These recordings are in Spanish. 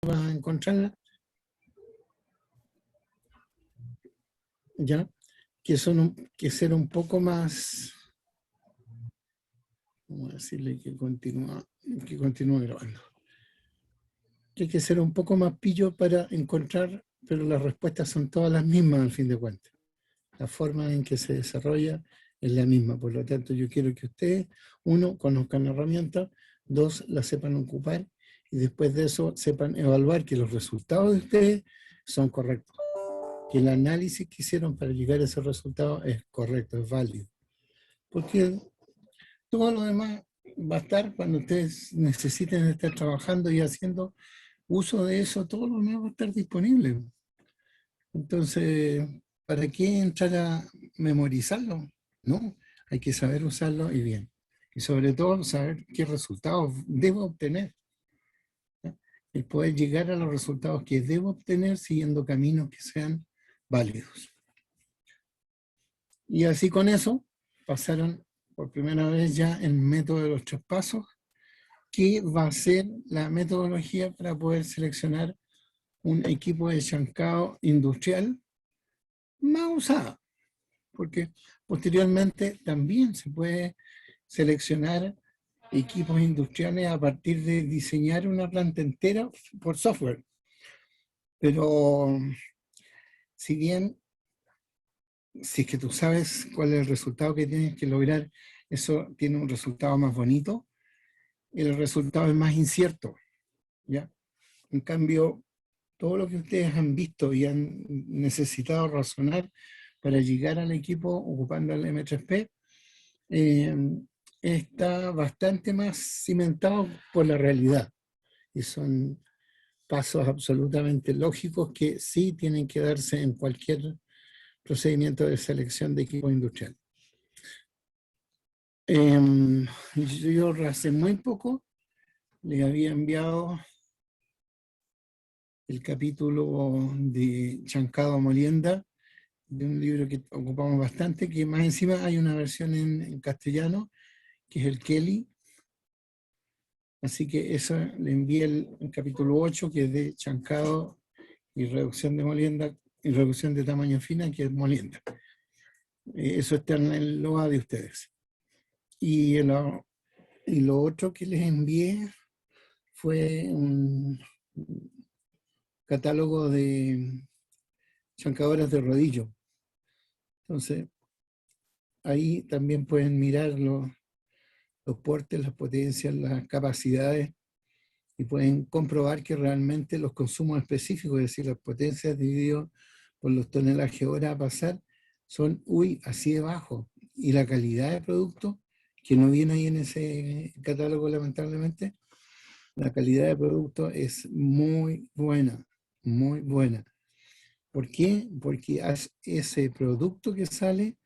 para encontrarla, ya, que ser un poco más, vamos a decirle que continúa grabando, que hay que ser un poco más pillo para encontrar, pero las respuestas son todas las mismas al fin de cuentas. La forma en que se desarrolla es la misma, por lo tanto yo quiero que ustedes, uno, conozcan la herramienta, dos, la sepan ocupar, y después de eso sepan evaluar que los resultados de ustedes son correctos, que el análisis que hicieron para llegar a ese resultado es correcto, es válido. Porque todo lo demás va a estar cuando ustedes necesiten estar trabajando y haciendo uso de eso, todo lo demás va a estar disponible. Entonces, ¿para qué entrar a memorizarlo? No, hay que saber usarlo y bien. Y sobre todo, saber qué resultados debo obtener. ¿Ya? El poder llegar a los resultados que debo obtener siguiendo caminos que sean válidos. Y así con eso, pasaron por primera vez ya el método de los 3 pasos, que va a ser la metodología para poder seleccionar un equipo de chancado industrial más usada, porque posteriormente también se puede seleccionar equipos industriales a partir de diseñar una planta entera por software. Pero si bien, si es que tú sabes cuál es el resultado que tienes que lograr, eso tiene un resultado más bonito, el resultado es más incierto, ¿ya? En cambio, todo lo que ustedes han visto y han necesitado razonar para llegar al equipo ocupando el M3P, está bastante más cimentado por la realidad. Y son pasos absolutamente lógicos que sí tienen que darse en cualquier procedimiento de selección de equipo industrial. Yo hace muy poco le había enviado el capítulo de Chancado Molienda, de un libro que ocupamos bastante, que más encima hay una versión en castellano, que es el Kelly. Así que eso le envié el capítulo 8, que es de chancado y reducción de molienda, y reducción de tamaño fina, que es molienda. Eso está en el LOA de ustedes. Y lo otro que les envié fue un catálogo de chancadoras de rodillo. Entonces, ahí también pueden mirar los portes, las potencias, las capacidades, y pueden comprobar que realmente los consumos específicos, es decir, las potencias dividido por los tonelajes hora a pasar, son, así de bajo. Y la calidad de producto, que no viene ahí en ese catálogo lamentablemente, la calidad de producto es muy buena, muy buena. ¿Por qué? Porque ese producto que sale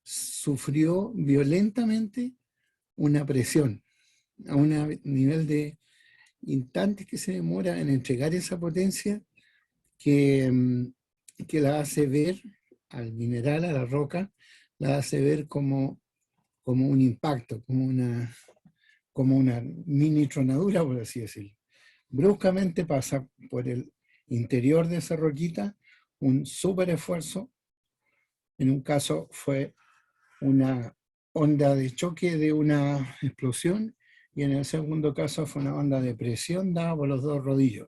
sufrió violentamente una presión a un nivel de instantes que se demora en entregar esa potencia que la hace ver al mineral, a la roca, la hace ver como un impacto, como una mini tronadura, por así decirlo. Bruscamente pasa por el interior de esa roquita un súper esfuerzo. En un caso fue una onda de choque de una explosión, y en el segundo caso fue una onda de presión dada por los dos rodillos.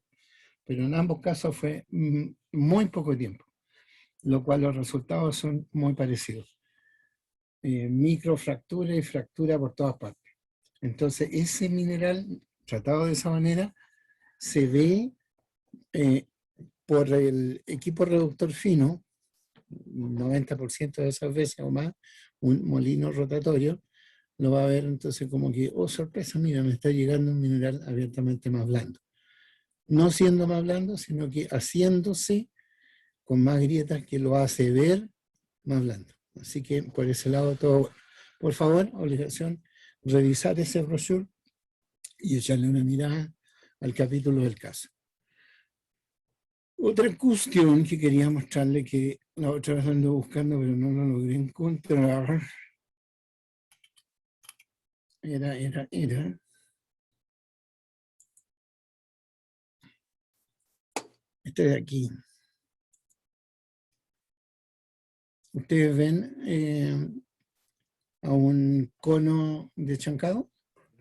Pero en ambos casos fue muy poco tiempo, lo cual los resultados son muy parecidos. Microfractura y fractura por todas partes. Entonces, ese mineral tratado de esa manera se ve por el equipo reductor fino, 90% de esas veces o más, un molino rotatorio, lo va a ver entonces como que, oh sorpresa, mira, me está llegando un mineral abiertamente más blando. No siendo más blando, sino que haciéndose con más grietas, que lo hace ver más blando. Así que por ese lado todo bueno. Por favor, obligación, revisar ese brochure y echarle una mirada al capítulo del caso. Otra cuestión que quería mostrarle, que la otra vez ando buscando pero no lo logré encontrar, era Este de aquí. ¿Ustedes ven a un cono de chancado?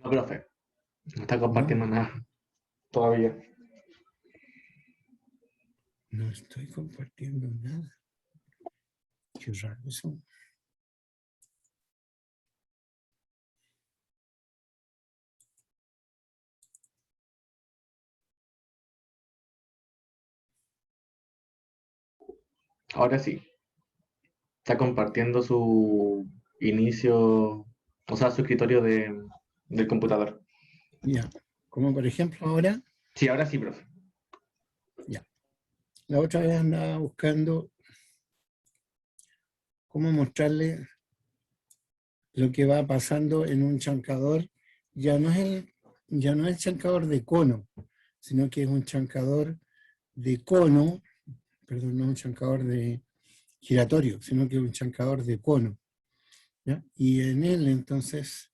No, profe, no está No, compartiendo nada todavía. no estoy compartiendo nada. Qué raro eso. Ahora sí, está compartiendo su inicio, o sea, su escritorio del computador. Ya, como por ejemplo ahora, Sí, ahora sí, profe. ya. La otra vez andaba buscando cómo mostrarle lo que va pasando en un chancador. Ya no es el chancador de cono, sino que es un chancador de cono, perdón, no un chancador de giratorio, sino que es un chancador de cono. ¿Ya? Y en él entonces,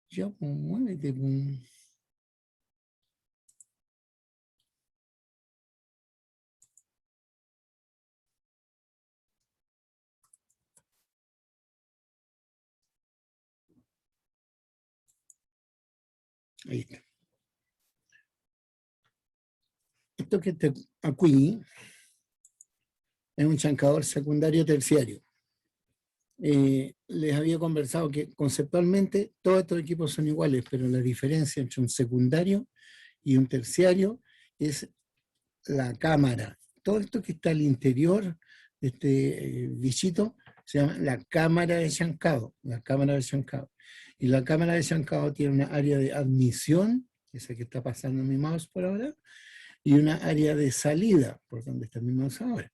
yo, pues, muévete, pues. Ahí está. Esto que está aquí es un chancador secundario terciario. Les había conversado que conceptualmente todos estos equipos son iguales, pero la diferencia entre un secundario y un terciario es la cámara. Todo esto que está al interior de este bichito se llama la cámara de chancado, la cámara de chancado. Y la cámara de chancado tiene una área de admisión, esa que está pasando mi mouse por ahora, y una área de salida, por donde está mi mouse ahora.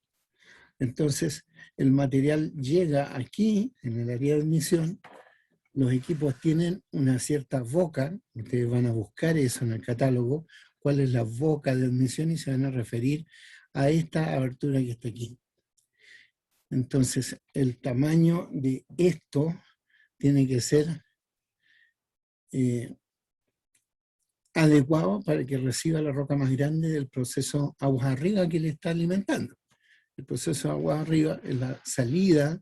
Entonces, el material llega aquí, en el área de admisión. Los equipos tienen una cierta boca, ustedes van a buscar eso en el catálogo, cuál es la boca de admisión y se van a referir a esta abertura que está aquí. Entonces, el tamaño de esto tiene que ser adecuado para que reciba la roca más grande del proceso aguas arriba que le está alimentando. El proceso aguas arriba es la salida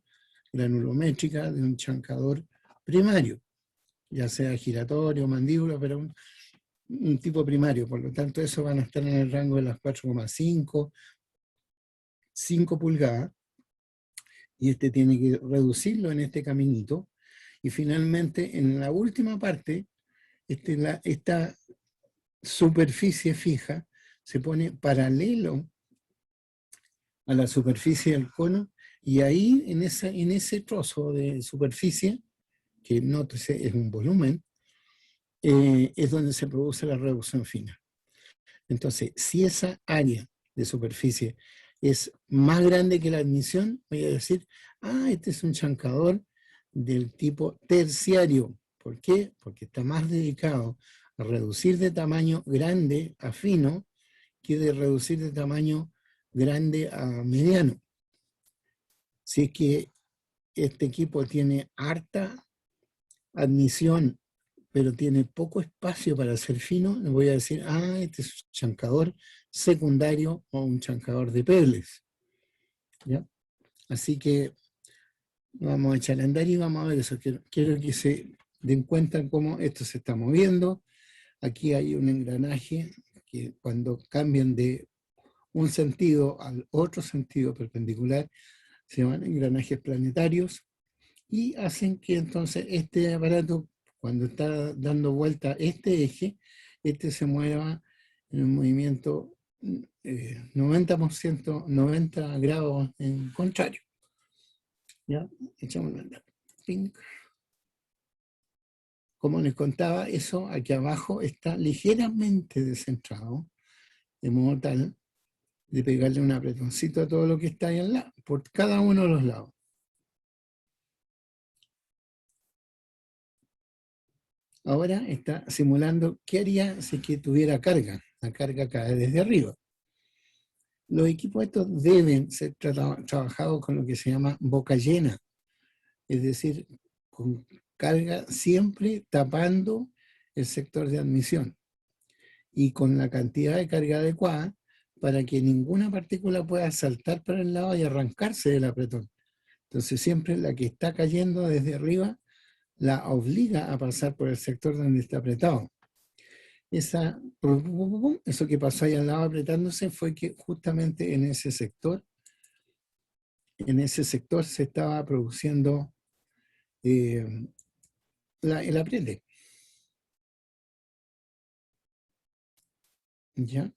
granulométrica de un chancador primario, ya sea giratorio, mandíbula, pero un tipo primario. Por lo tanto, eso van a estar en el rango de las 4,5, 5 pulgadas, y este tiene que reducirlo en este caminito. Y finalmente, en la última parte, esta superficie fija se pone paralelo a la superficie del cono, y ahí, en ese trozo de superficie, que nótese es un volumen, es donde se produce la reducción fina. Entonces, si esa área de superficie es más grande que la admisión, voy a decir, este es un chancador del tipo terciario. ¿Por qué? Porque está más dedicado a reducir de tamaño grande a fino que de reducir de tamaño grande a mediano. Si es que este equipo tiene harta admisión, pero tiene poco espacio para ser fino, le voy a decir, este es un chancador secundario o un chancador de pebbles. ¿Ya? Así que vamos a echar a andar y vamos a ver eso. Quiero que se den cuenta cómo esto se está moviendo. Aquí hay un engranaje que cuando cambian de un sentido al otro sentido perpendicular se llaman engranajes planetarios y hacen que entonces este aparato, cuando está dando vuelta este eje, este se mueva en un movimiento 90%, 90 grados en contrario. ¿Ya? Echamos a andar. Ping. Como les contaba, eso aquí abajo está ligeramente descentrado, de modo tal de pegarle un apretoncito a todo lo que está ahí al lado, por cada uno de los lados. Ahora está simulando qué haría si que tuviera carga. La carga cae desde arriba. Los equipos estos deben ser trabajados con lo que se llama boca llena, es decir, con carga siempre tapando el sector de admisión y con la cantidad de carga adecuada para que ninguna partícula pueda saltar para el lado y arrancarse del apretón. Entonces siempre la que está cayendo desde arriba la obliga a pasar por el sector donde está apretado. Eso que pasó ahí al lado apretándose fue que justamente en ese sector se estaba produciendo el apriete. ¿Ya?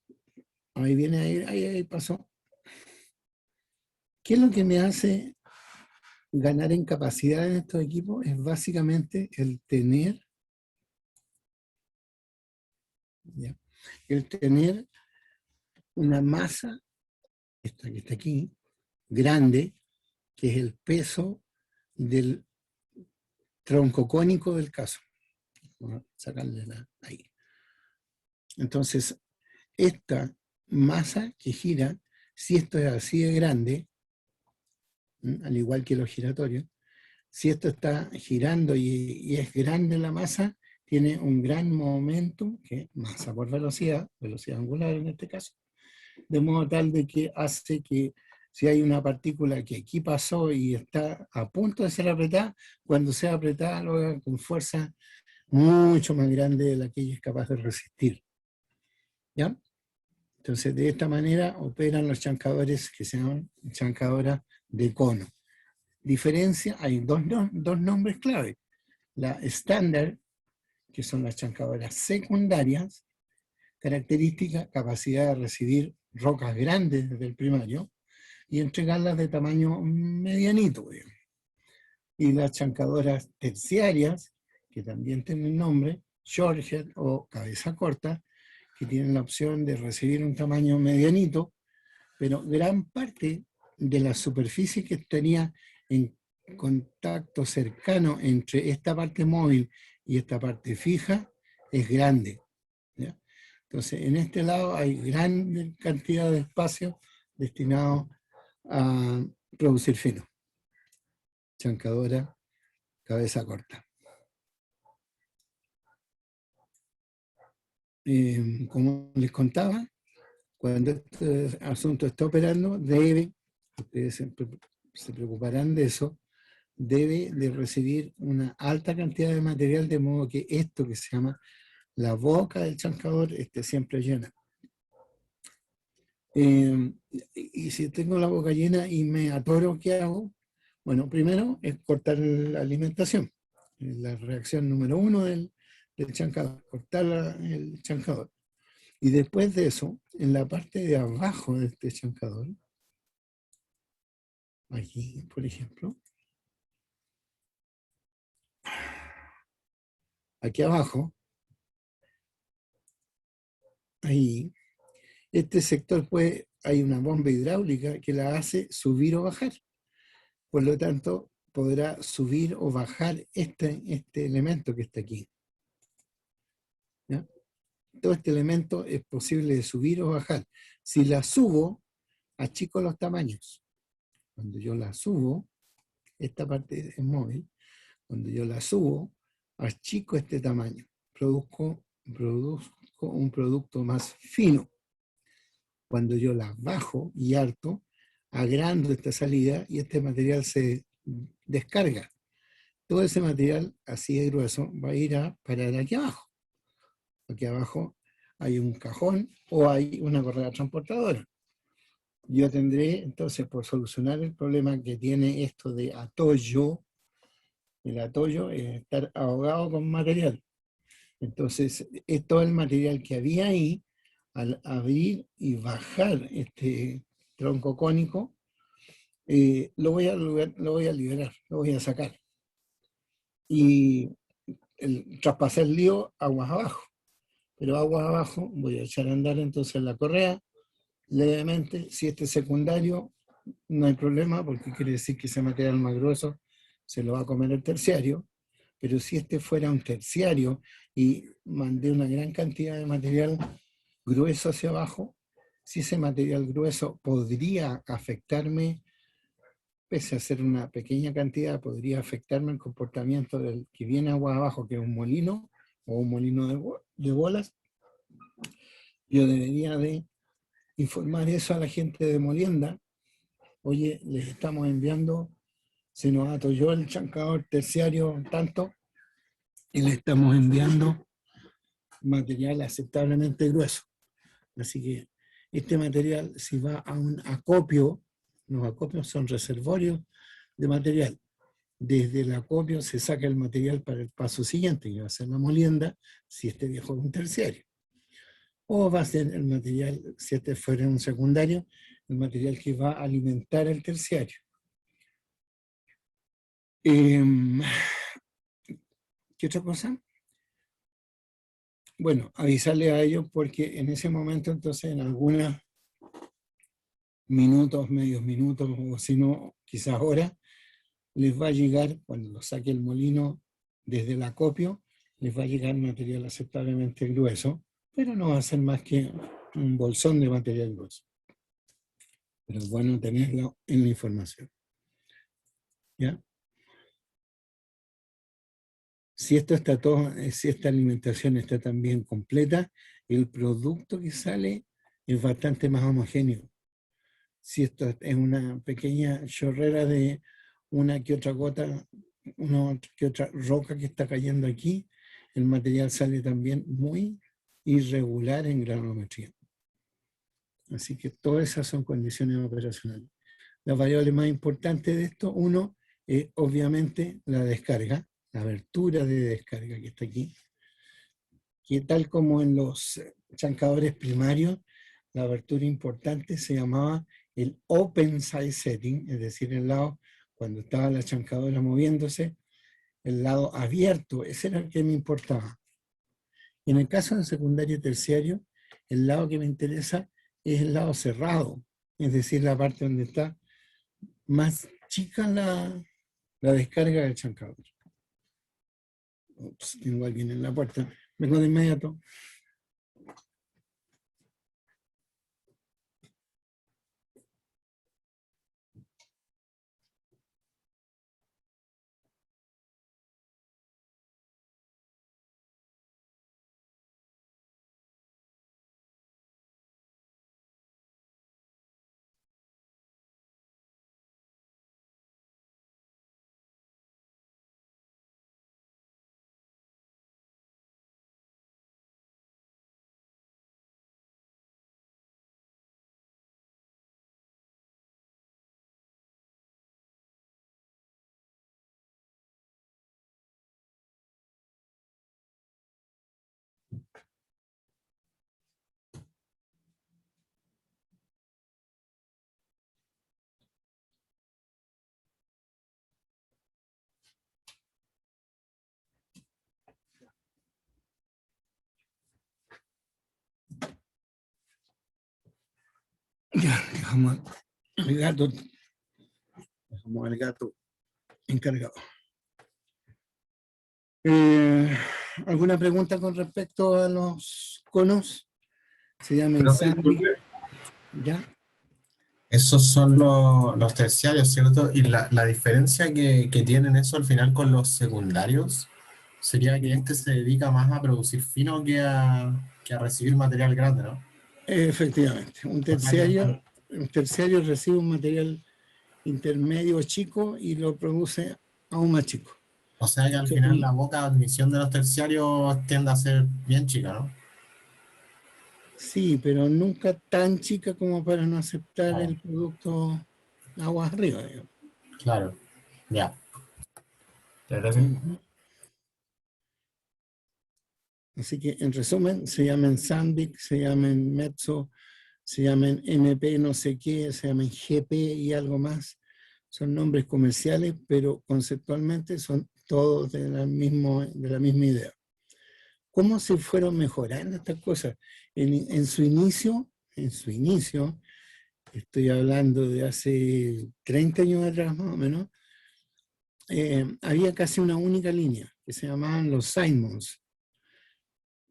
Ahí viene, ahí pasó. ¿Qué es lo que me hace ganar en capacidad en estos equipos? Es básicamente el tener, ¿ya? El tener una masa, esta que está aquí, grande, que es el peso del tronco cónico del caso. Vamos a sacarle ahí. Entonces, esta masa que gira, si esto es así de grande, al igual que los giratorios, si esto está girando y es grande la masa, tiene un gran momento, que es masa por velocidad angular en este caso, de modo tal de que hace que si hay una partícula que aquí pasó y está a punto de ser apretada, cuando sea apretada lo haga con fuerza mucho más grande de la que ella es capaz de resistir. ¿Ya? Entonces, de esta manera operan los chancadores que se llaman chancadoras de cono. Diferencia, hay dos nombres clave. La estándar, que son las chancadoras secundarias, característica, capacidad de recibir rocas grandes desde el primario y entregarlas de tamaño medianito. Digamos. Y las chancadoras terciarias, que también tienen nombre, shorthead o cabeza corta, que tienen la opción de recibir un tamaño medianito, pero gran parte de la superficie que tenía en contacto cercano entre esta parte móvil y esta parte fija es grande. ¿Ya? Entonces, en este lado hay gran cantidad de espacio destinado a producir fino. Chancadora, cabeza corta. Como les contaba, cuando este asunto está operando, ustedes se preocuparán de eso, debe de recibir una alta cantidad de material, de modo que esto que se llama la boca del chancador esté siempre llena. Y si tengo la boca llena y me atoro, ¿qué hago? Bueno, primero es cortar la alimentación. La reacción número 1 del chancador, cortar el chancador. Y después de eso, en la parte de abajo de este chancador, aquí, por ejemplo, aquí abajo, ahí, este sector hay una bomba hidráulica que la hace subir o bajar. Por lo tanto, podrá subir o bajar este elemento que está aquí. ¿Ya? Todo este elemento es posible de subir o bajar. Si la subo, achico los tamaños. Cuando yo la subo, esta parte es móvil, cuando yo la subo, achico este tamaño. Produzco un producto más fino. Cuando yo la bajo y harto, agrando esta salida y este material se descarga. Todo ese material así de grueso va a ir a parar aquí abajo. Aquí abajo hay un cajón o hay una correa transportadora. Yo tendré, entonces, por solucionar el problema que tiene esto de atollo, el atollo es estar ahogado con material. Entonces, todo el material que había ahí, al abrir y bajar este tronco cónico, lo voy a liberar, lo voy a sacar. Y traspasar el lío aguas abajo. Pero aguas abajo voy a echar a andar entonces la correa levemente. Si este es secundario, no hay problema porque quiere decir que ese material más grueso se lo va a comer el terciario. Pero si este fuera un terciario y mandé una gran cantidad de material grueso hacia abajo, si ese material grueso podría afectarme pese a ser una pequeña cantidad, podría afectarme el comportamiento del que viene agua abajo, que es un molino o un molino de bolas, yo debería de informar eso a la gente de molienda. Oye, les estamos enviando, se nos atolló el chancador terciario tanto, y le estamos enviando material aceptablemente grueso. Así que este material, si va a un acopio, los acopios son reservorios de material. Desde el acopio se saca el material para el paso siguiente, que va a ser la molienda, si este viejo es un terciario. O va a ser el material, si este fuera un secundario, el material que va a alimentar el terciario. ¿Qué otra cosa? Bueno, avisarle a ellos porque en ese momento, entonces, en algunos minutos, medios minutos, o si no, quizás horas, les va a llegar, cuando lo saque el molino desde el acopio, les va a llegar material aceptablemente grueso, pero no va a ser más que un bolsón de material grueso. Pero es bueno tenerlo en la información. ¿Ya? Si esto está todo, si esta alimentación está también completa, el producto que sale es bastante más homogéneo. Si esto es una pequeña chorrera de una que otra gota, una que otra roca que está cayendo aquí, el material sale también muy irregular en granometría. Así que todas esas son condiciones operacionales. Las variables más importantes de esto, uno, es obviamente la descarga, la abertura de descarga que está aquí, que tal como en los chancadores primarios, la abertura importante se llamaba el open side setting, es decir, el lado, cuando estaba la chancadora moviéndose, el lado abierto, ese era el que me importaba. En el caso del secundario y terciario, el lado que me interesa es el lado cerrado, es decir, la parte donde está más chica la descarga del chancador. Ups, tengo a alguien en la puerta. Vengo de inmediato. Ya, dejamos al gato encargado. ¿Alguna pregunta con respecto a los conos? Se llaman Sandy. ¿Ya? Esos son los terciarios, ¿cierto? Y la diferencia que tienen eso al final con los secundarios sería que este se dedica más a producir fino que a recibir material grande, ¿no? Efectivamente, un terciario recibe un material intermedio chico y lo produce aún más chico. O sea que al final la boca de admisión de los terciarios tiende a ser bien chica, ¿no? Sí, pero nunca tan chica como para no aceptar el producto aguas arriba, digamos. Claro, ya. Gracias. Así que, en resumen, se llaman Sandvik, se llaman Metso, se llaman MP no sé qué, se llaman GP y algo más. Son nombres comerciales, pero conceptualmente son todos de la misma idea. ¿Cómo se fueron mejorando estas cosas? En su inicio, estoy hablando de hace 30 años atrás más o menos, había casi una única línea que se llamaban los Simons.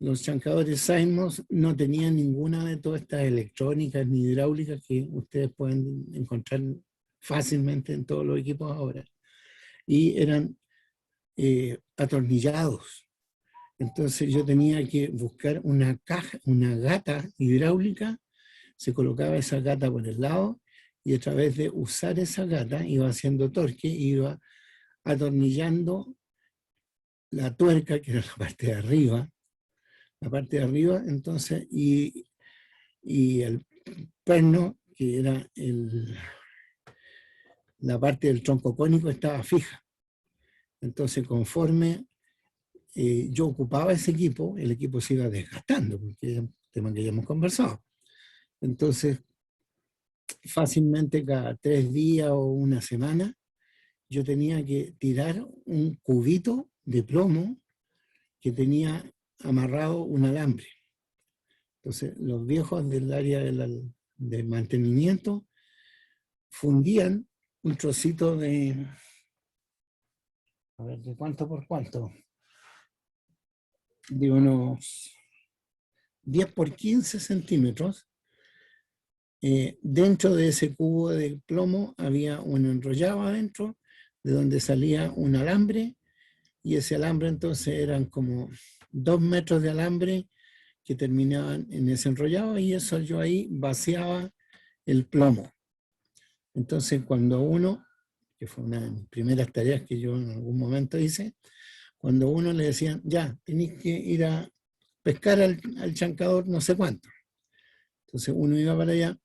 Los chancadores Simons no tenían ninguna de todas estas electrónicas ni hidráulicas que ustedes pueden encontrar fácilmente en todos los equipos ahora. Y eran atornillados. Entonces yo tenía que buscar una caja, una gata hidráulica, se colocaba esa gata por el lado y a través de usar esa gata iba haciendo torque, iba atornillando la tuerca, que era la parte de arriba, entonces, y el perno, que era la parte del tronco cónico, estaba fija. Entonces, conforme yo ocupaba ese equipo, el equipo se iba desgastando, porque es un tema que ya hemos conversado. Entonces, fácilmente cada 3 días o una semana, yo tenía que tirar un cubito de plomo que tenía amarrado un alambre. Entonces, los viejos del área del mantenimiento fundían un trocito de, a ver, ¿de cuánto por cuánto? De unos 10 por 15 centímetros. Dentro de ese cubo de plomo había un enrollado adentro, de donde salía un alambre, y ese alambre entonces eran como 2 metros de alambre que terminaban en ese enrollado, y eso yo ahí vaciaba el plomo. Entonces cuando uno, que fue una de mis primeras tareas que yo en algún momento hice, cuando uno le decían, ya, tenéis que ir a pescar al chancador no sé cuánto. Entonces uno iba para allá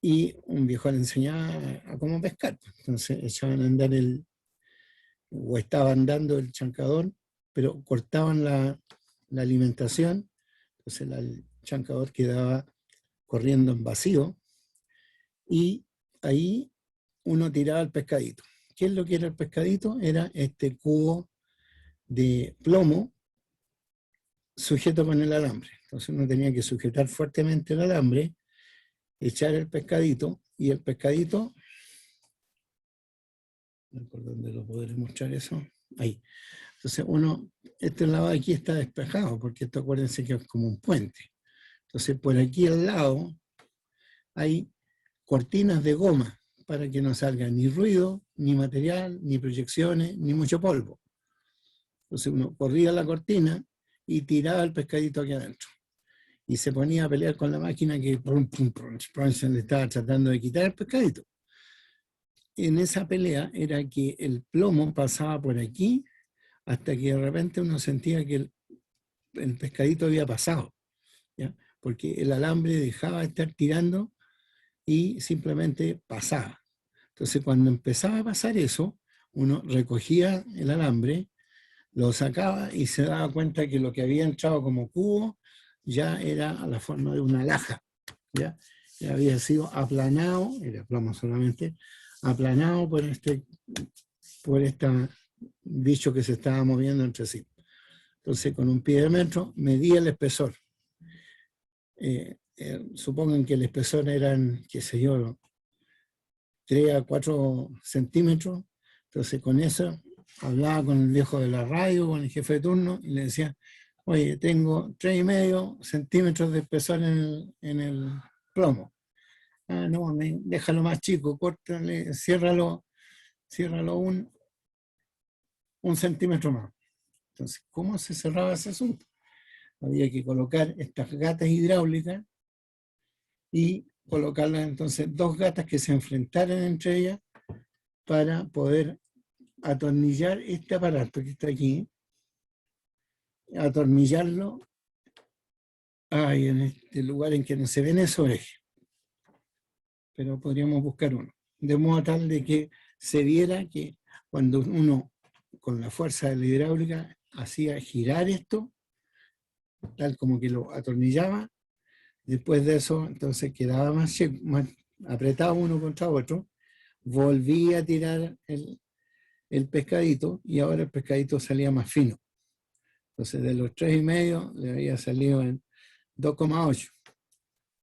y un viejo le enseñaba a cómo pescar. Entonces echaban a andar o estaba andando el chancador, pero cortaban la alimentación, entonces el chancador quedaba corriendo en vacío, y ahí uno tiraba el pescadito. ¿Qué es lo que era el pescadito? Era este cubo de plomo sujeto con el alambre. Entonces uno tenía que sujetar fuertemente el alambre, echar el pescadito, y el pescadito, ¿por dónde lo podré mostrar eso? Ahí. Entonces este lado de aquí está despejado, porque esto acuérdense que es como un puente. Entonces por aquí al lado hay cortinas de goma para que no salga ni ruido, ni material, ni proyecciones, ni mucho polvo. Entonces uno corría la cortina y tiraba el pescadito aquí adentro. Y se ponía a pelear con la máquina que se le estaba tratando de quitar el pescadito. En esa pelea era que el plomo pasaba por aquí hasta que de repente uno sentía que el pescadito había pasado, ¿ya? Porque el alambre dejaba de estar tirando y simplemente pasaba. Entonces cuando empezaba a pasar eso, uno recogía el alambre, lo sacaba y se daba cuenta que lo que había entrado como cubo ya era a la forma de una laja, ya había sido aplanado, era plomo solamente, aplanado por este bicho que se estaba moviendo entre sí. Entonces con un pie de metro medía el espesor. Supongan que el espesor eran, qué sé yo, 3 a 4 centímetros. Entonces con eso hablaba con el viejo de la radio, con el jefe de turno, y le decía, oye, tengo 3,5 centímetros de espesor en el plomo. Ah, no, déjalo más chico, córtale, ciérralo un centímetro más. Entonces, ¿cómo se cerraba ese asunto? Había que colocar estas gatas hidráulicas y colocarlas entonces 2 gatas que se enfrentaran entre ellas para poder atornillar este aparato que está aquí, atornillarlo en este lugar en que no se ven esos ejes, pero podríamos buscar uno, de modo tal de que se viera que cuando uno con la fuerza de la hidráulica hacía girar esto, tal como que lo atornillaba, después de eso entonces quedaba más apretado uno contra otro, volvía a tirar el pescadito, y ahora el pescadito salía más fino. Entonces de los 3,5 le había salido en 2,8.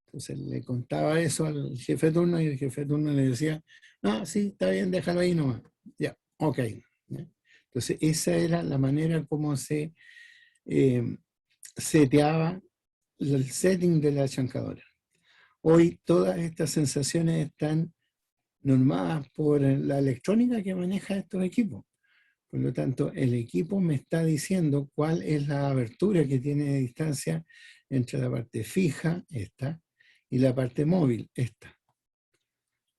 Entonces le contaba eso al jefe de turno, y el jefe de turno le decía, no, sí, está bien, déjalo ahí nomás. Ya, ok. ¿Ya? Entonces esa era la manera como se seteaba el setting de la chancadora. Hoy todas estas sensaciones están normadas por la electrónica que maneja estos equipos. Por lo tanto, el equipo me está diciendo cuál es la abertura que tiene de distancia entre la parte fija, esta, y la parte móvil, esta.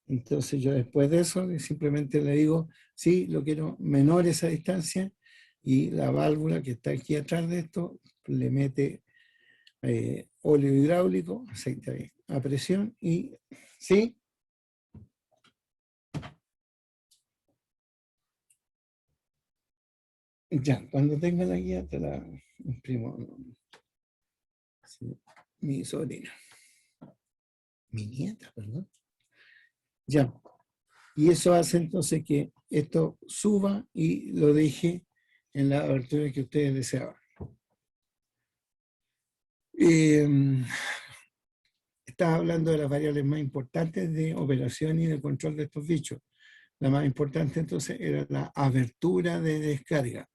Entonces yo después de eso simplemente le digo, sí, lo quiero menor esa distancia, y la válvula que está aquí atrás de esto le mete óleo hidráulico, aceite a presión, y sí. Ya, cuando tenga la guía te la imprimo. Sí, mi sobrina. Mi nieta, perdón. Ya. Y eso hace entonces que esto suba y lo deje en la abertura que ustedes deseaban. Estaba hablando de las variables más importantes de operación y de control de estos bichos. La más importante entonces era la abertura de descarga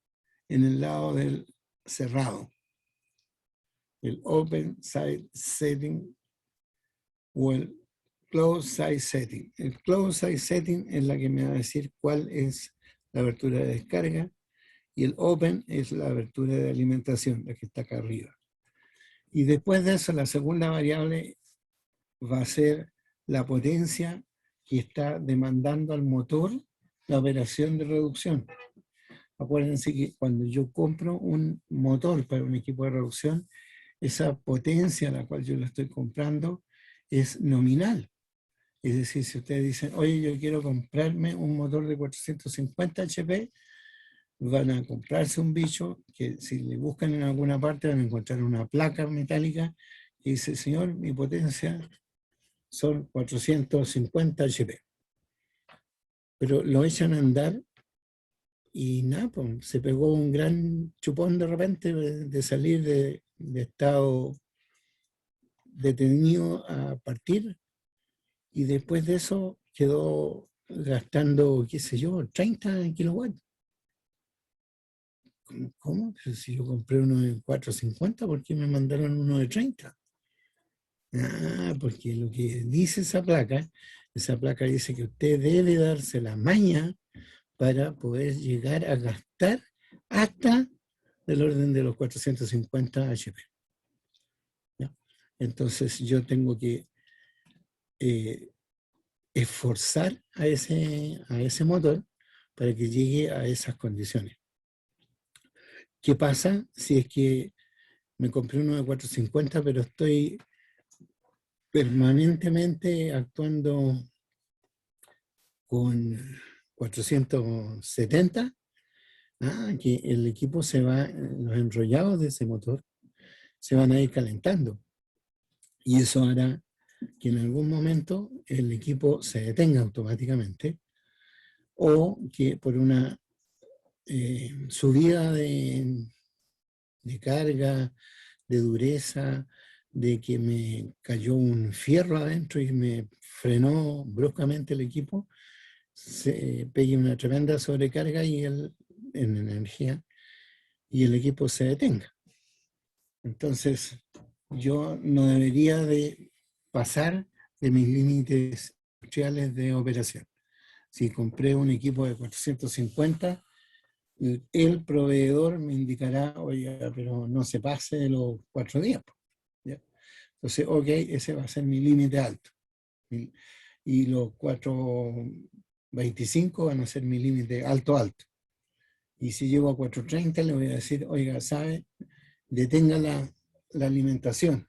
en el lado del cerrado. El open side setting o el close side setting. El close side setting es la que me va a decir cuál es la abertura de descarga, y el open es la abertura de alimentación, la que está acá arriba. Y después de eso, la segunda variable va a ser la potencia que está demandando al motor la operación de reducción. Acuérdense que cuando yo compro un motor para un equipo de reducción, esa potencia a la cual yo lo estoy comprando es nominal. Es decir, si ustedes dicen, oye, yo quiero comprarme un motor de 450 HP, van a comprarse un bicho que si le buscan en alguna parte van a encontrar una placa metálica que dice, señor, mi potencia son 450 HP. Pero lo echan a andar y nada, pues, se pegó un gran chupón de repente de salir de estado detenido a partir, y después de eso quedó gastando, qué sé yo, 30 kilowatts. ¿Cómo? Pero si yo compré uno de 450, ¿por qué me mandaron uno de 30? Ah, porque lo que dice esa placa dice que usted debe darse la maña para poder llegar a gastar hasta del orden de los 450 HP. ¿Ya? Entonces yo tengo que esforzar a ese motor para que llegue a esas condiciones. ¿Qué pasa si es que me compré uno de 450, pero estoy permanentemente actuando con 470? Que el equipo se va, los enrollados de ese motor se van a ir calentando. Y eso hará que en algún momento el equipo se detenga automáticamente, o que por una subida de carga, de dureza, de que me cayó un fierro adentro y me frenó bruscamente el equipo, se pegue una tremenda sobrecarga en energía y el equipo se detenga. Entonces, yo no debería de pasar de mis límites industriales de operación. Si compré un equipo de 450, el proveedor me indicará, oiga, pero no se pase de los 4 días. ¿Ya? Entonces, ok, ese va a ser mi límite alto. Y los 425 van a ser mi límite alto. Y si llego a 430, le voy a decir, oiga, ¿sabe? Detenga la alimentación.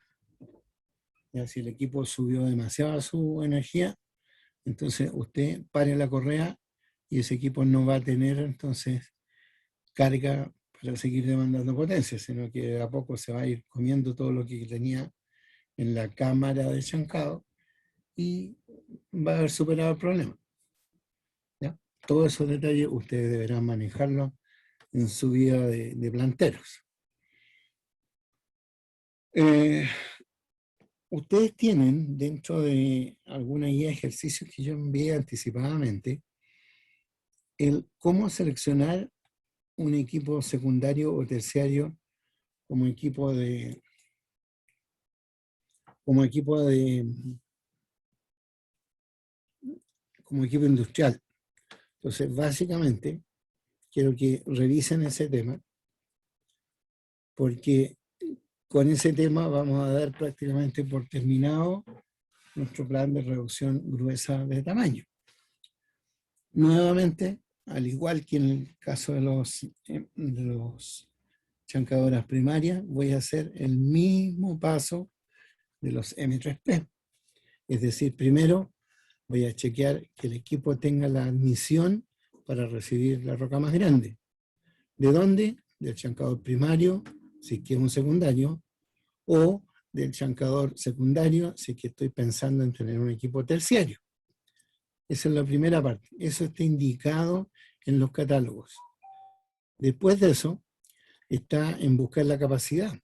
¿Ya? Si el equipo subió demasiado su energía, entonces usted pare la correa y ese equipo no va a tener entonces carga para seguir demandando potencia, sino que de a poco se va a ir comiendo todo lo que tenía en la cámara de chancado y va a haber superado el problema. ¿Ya? Todos esos detalles ustedes deberán manejarlos en su vida de planteros. Ustedes tienen dentro de alguna guía de ejercicios que yo envié anticipadamente el cómo seleccionar un equipo secundario o terciario como equipo de como equipo industrial. Entonces, básicamente, quiero que revisen ese tema, porque con ese tema vamos a dar prácticamente por terminado nuestro plan de reducción gruesa de tamaño. Nuevamente, al igual que en el caso de los chancadoras primarias, voy a hacer el mismo paso de los M3P. Es decir, primero voy a chequear que el equipo tenga la admisión para recibir la roca más grande. ¿De dónde? Del chancador primario, si es que es un secundario, o del chancador secundario, si es que estoy pensando en tener un equipo terciario. Esa es la primera parte. Eso está indicado en los catálogos. Después de eso, está en buscar la capacidad.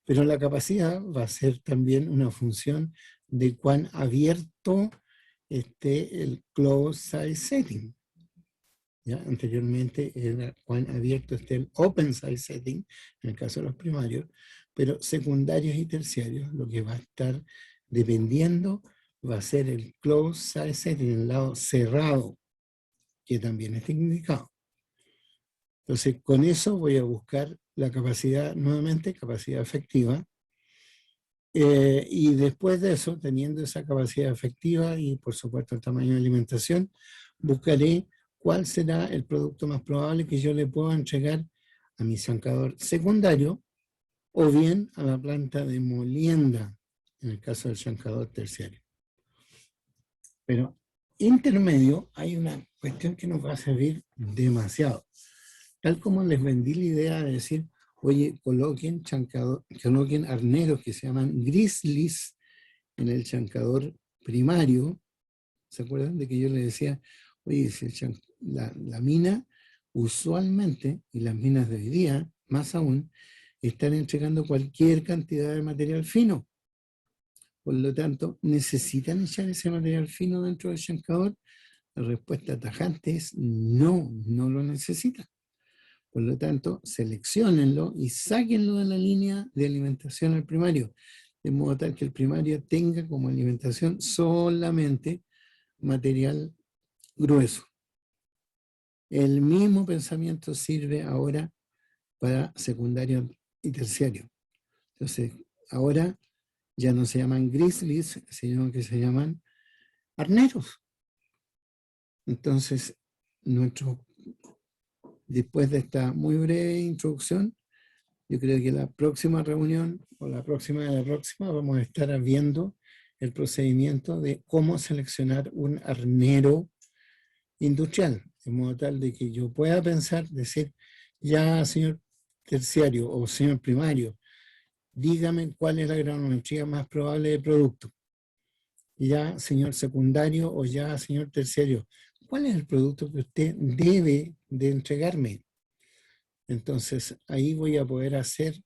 Pero la capacidad va a ser también una función de cuán abierto esté el closed size setting. ¿Ya? Anteriormente era cuán abierto esté el open size setting, en el caso de los primarios, pero secundarios y terciarios, lo que va a estar dependiendo va a ser el closed size setting, el lado cerrado, que también está indicado. Entonces, con eso voy a buscar la capacidad, nuevamente, capacidad efectiva. Y después de eso, teniendo esa capacidad efectiva y, por supuesto, el tamaño de alimentación, buscaré cuál será el producto más probable que yo le pueda entregar a mi zancador secundario o bien a la planta de molienda, en el caso del zancador terciario. Pero intermedio hay una cuestión que nos va a servir demasiado. Tal como les vendí la idea de decir, oye, coloquen arneros que se llaman grizzlies en el chancador primario. ¿Se acuerdan de que yo les decía, oye, la mina usualmente, y las minas de hoy día, más aún, están entregando cualquier cantidad de material fino? Por lo tanto, ¿necesitan echar ese material fino dentro del chancador? La respuesta tajante es no, no lo necesitan. Por lo tanto, selecciónenlo y sáquenlo de la línea de alimentación al primario, de modo tal que el primario tenga como alimentación solamente material grueso. El mismo pensamiento sirve ahora para secundario y terciario. Entonces, ahora ya no se llaman grizzlies, sino que se llaman arneros. Entonces, después de esta muy breve introducción, yo creo que la próxima reunión o la próxima de la próxima vamos a estar viendo el procedimiento de cómo seleccionar un arnero industrial, de modo tal de que yo pueda pensar, decir, ya señor terciario o señor primario, dígame cuál es la granometría más probable de producto. Ya señor secundario o ya señor terciario, ¿cuál es el producto que usted debe de entregarme? Entonces, ahí voy a poder hacer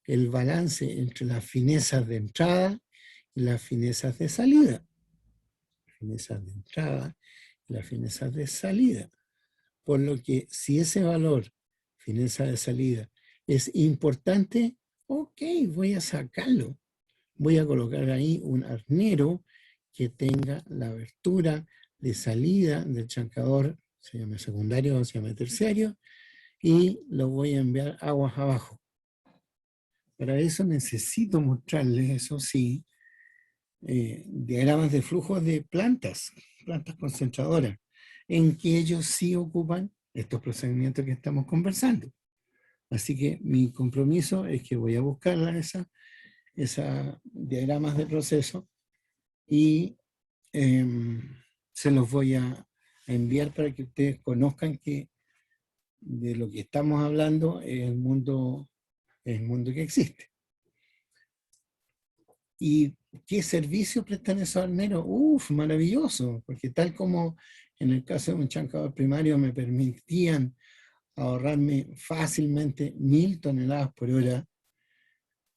el balance entre las finezas de entrada y las finezas de salida. Finezas de entrada y las finezas de salida. Por lo que, si ese valor, fineza de salida, es importante, ok, voy a sacarlo. Voy a colocar ahí un arnero que tenga la abertura de salida del chancador, se llama secundario o se llama terciario, y lo voy a enviar aguas abajo. Para eso necesito mostrarles, eso sí, diagramas de flujos de plantas concentradoras, en que ellos sí ocupan estos procedimientos que estamos conversando. Así que mi compromiso es que voy a buscar esas diagramas de proceso y se los voy a enviar para que ustedes conozcan que de lo que estamos hablando es el mundo que existe. ¿Y qué servicios prestan esos arneros? ¡Uf! Maravilloso, porque tal como en el caso de un chancador primario me permitían ahorrarme fácilmente 1000 toneladas por hora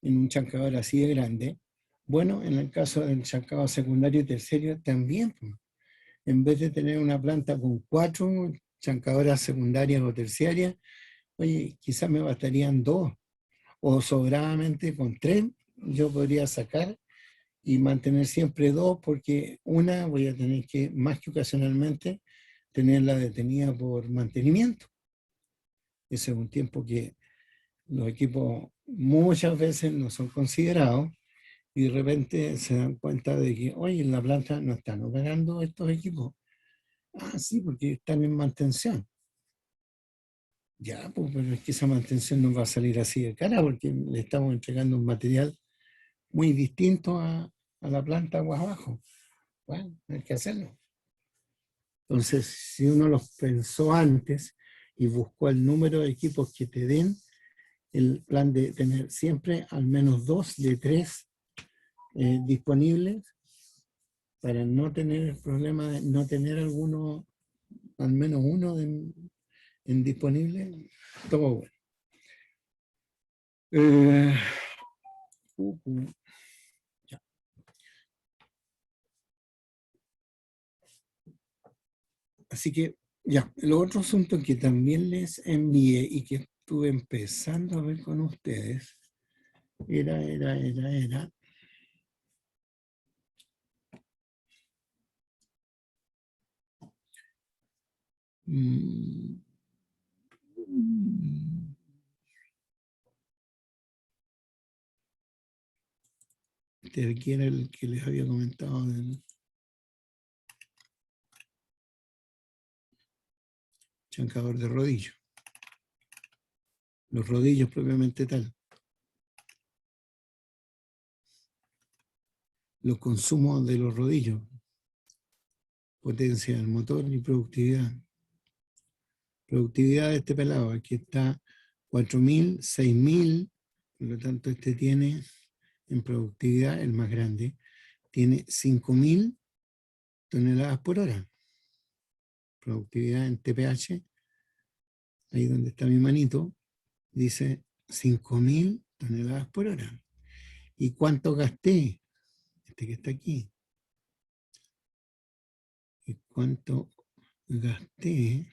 en un chancador así de grande, bueno, en el caso del chancador secundario y terciario también. En vez de tener una planta con 4 chancadoras secundarias o terciarias, oye, quizás me bastarían 2, o sobradamente con 3 yo podría sacar y mantener siempre dos, porque una voy a tener que, más que ocasionalmente, tenerla detenida por mantenimiento. Ese es un tiempo que los equipos muchas veces no son considerados y de repente se dan cuenta de que, oye, en la planta no están operando estos equipos. Ah, sí, porque están en mantención. Ya, pues, pero es que esa mantención no va a salir así de cara porque le estamos entregando un material muy distinto a la planta aguas abajo. Bueno, hay que hacerlo. Entonces, si uno los pensó antes y buscó el número de equipos que te den, el plan de tener siempre al menos 2 de 3 disponibles para no tener el problema de no tener alguno, al menos uno en disponible, todo bueno. Eh, ya. Así que, ya, el otro asunto que también les envié y que estuve empezando a ver con ustedes era. mm, mm, Este que era el que les había comentado del chancador de rodillo. Los rodillos propiamente tal. Los consumos de los rodillos. Potencia del motor y productividad. Productividad de este pelado, aquí está 4.000, 6.000, por lo tanto este tiene en productividad, el más grande, tiene 5.000 toneladas por hora. Productividad en TPH, ahí donde está mi manito, dice 5.000 toneladas por hora. ¿Y cuánto gasté? Este que está aquí. ¿Y cuánto gasté?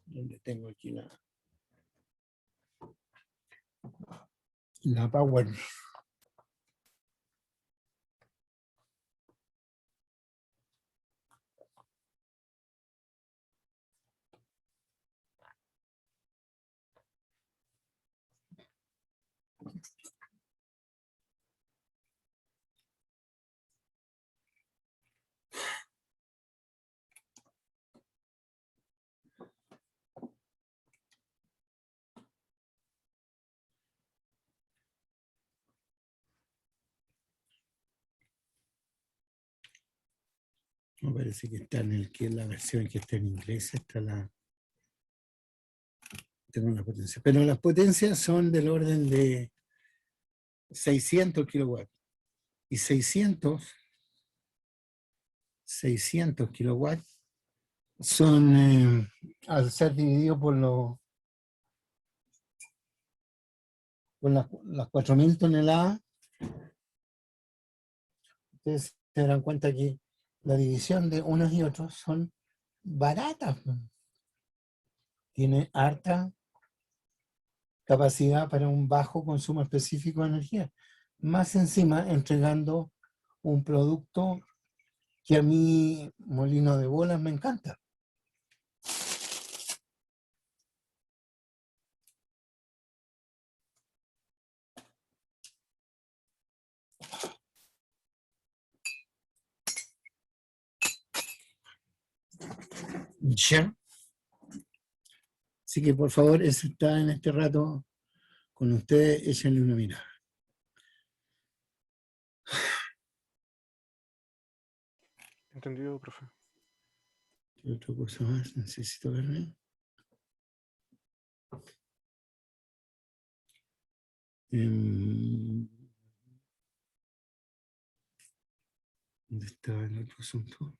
¿Dónde tengo aquí la Power? Me parece que está en la versión que está en inglés, tengo la potencia. Pero las potencias son del orden de 600 kilowatts. Y 600 kilowatts son, al ser dividido por las 4.000 toneladas, ustedes se darán cuenta que la división de unos y otros son baratas. Tiene harta capacidad para un bajo consumo específico de energía. Más encima, entregando un producto que a mí, molino de bolas, me encanta. Ya. Así que por favor, eso está en este rato con ustedes, échenle una mirada. Entendido, profe. ¿Qué otra cosa más necesito verme? ¿Dónde estaba el otro asunto?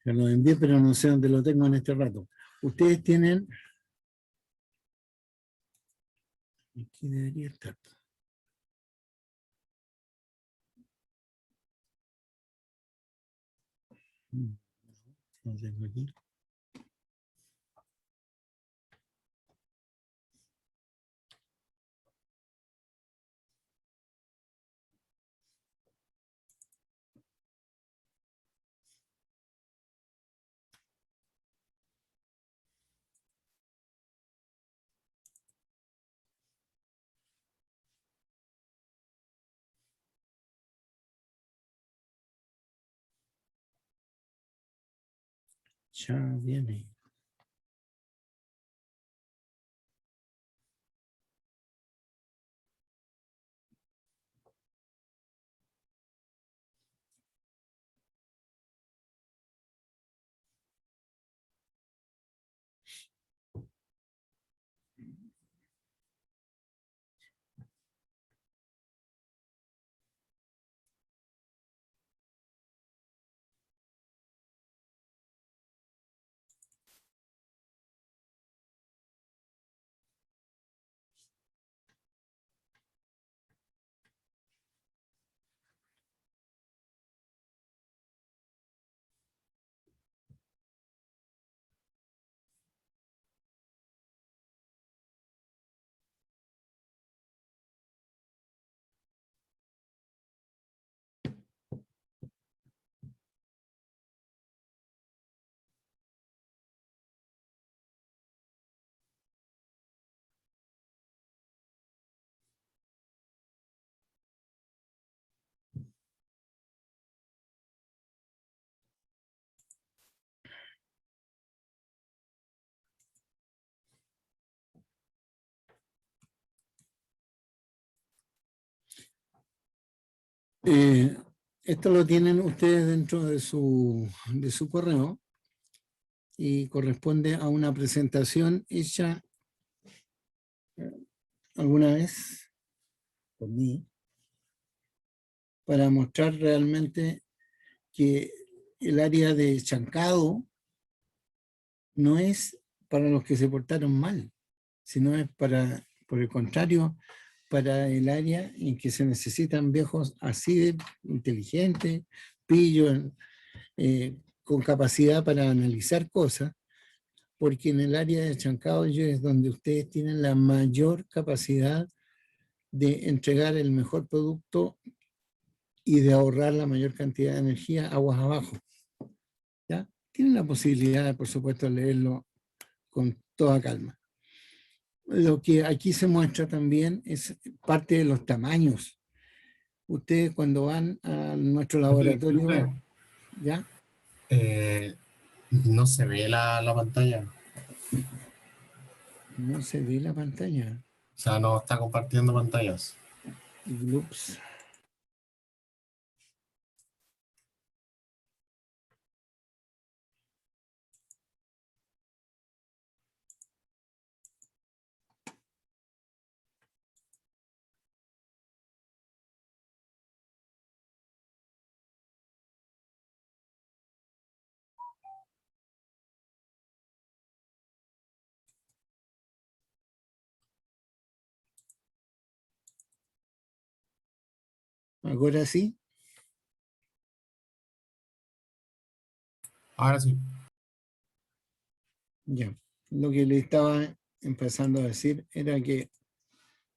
Se lo envié, pero no sé dónde lo tengo en este rato. Ustedes tienen... Aquí debería estar. No tengo aquí. Ya viene. Esto lo tienen ustedes dentro de su correo y corresponde a una presentación hecha alguna vez por mí para mostrar realmente que el área de Chancado no es para los que se portaron mal, sino es para, por el contrario, para el área en que se necesitan viejos así de inteligentes, pillos, con capacidad para analizar cosas, porque en el área de Chancadillo es donde ustedes tienen la mayor capacidad de entregar el mejor producto y de ahorrar la mayor cantidad de energía aguas abajo. ¿Ya? Tienen la posibilidad, por supuesto, de leerlo con toda calma. Lo que aquí se muestra también es parte de los tamaños. Ustedes cuando van a nuestro laboratorio, ¿ya? No se ve la pantalla. No se ve la pantalla. O sea, no está compartiendo pantallas. Ups. Ahora sí. Ahora sí. Ya. Lo que le estaba empezando a decir era que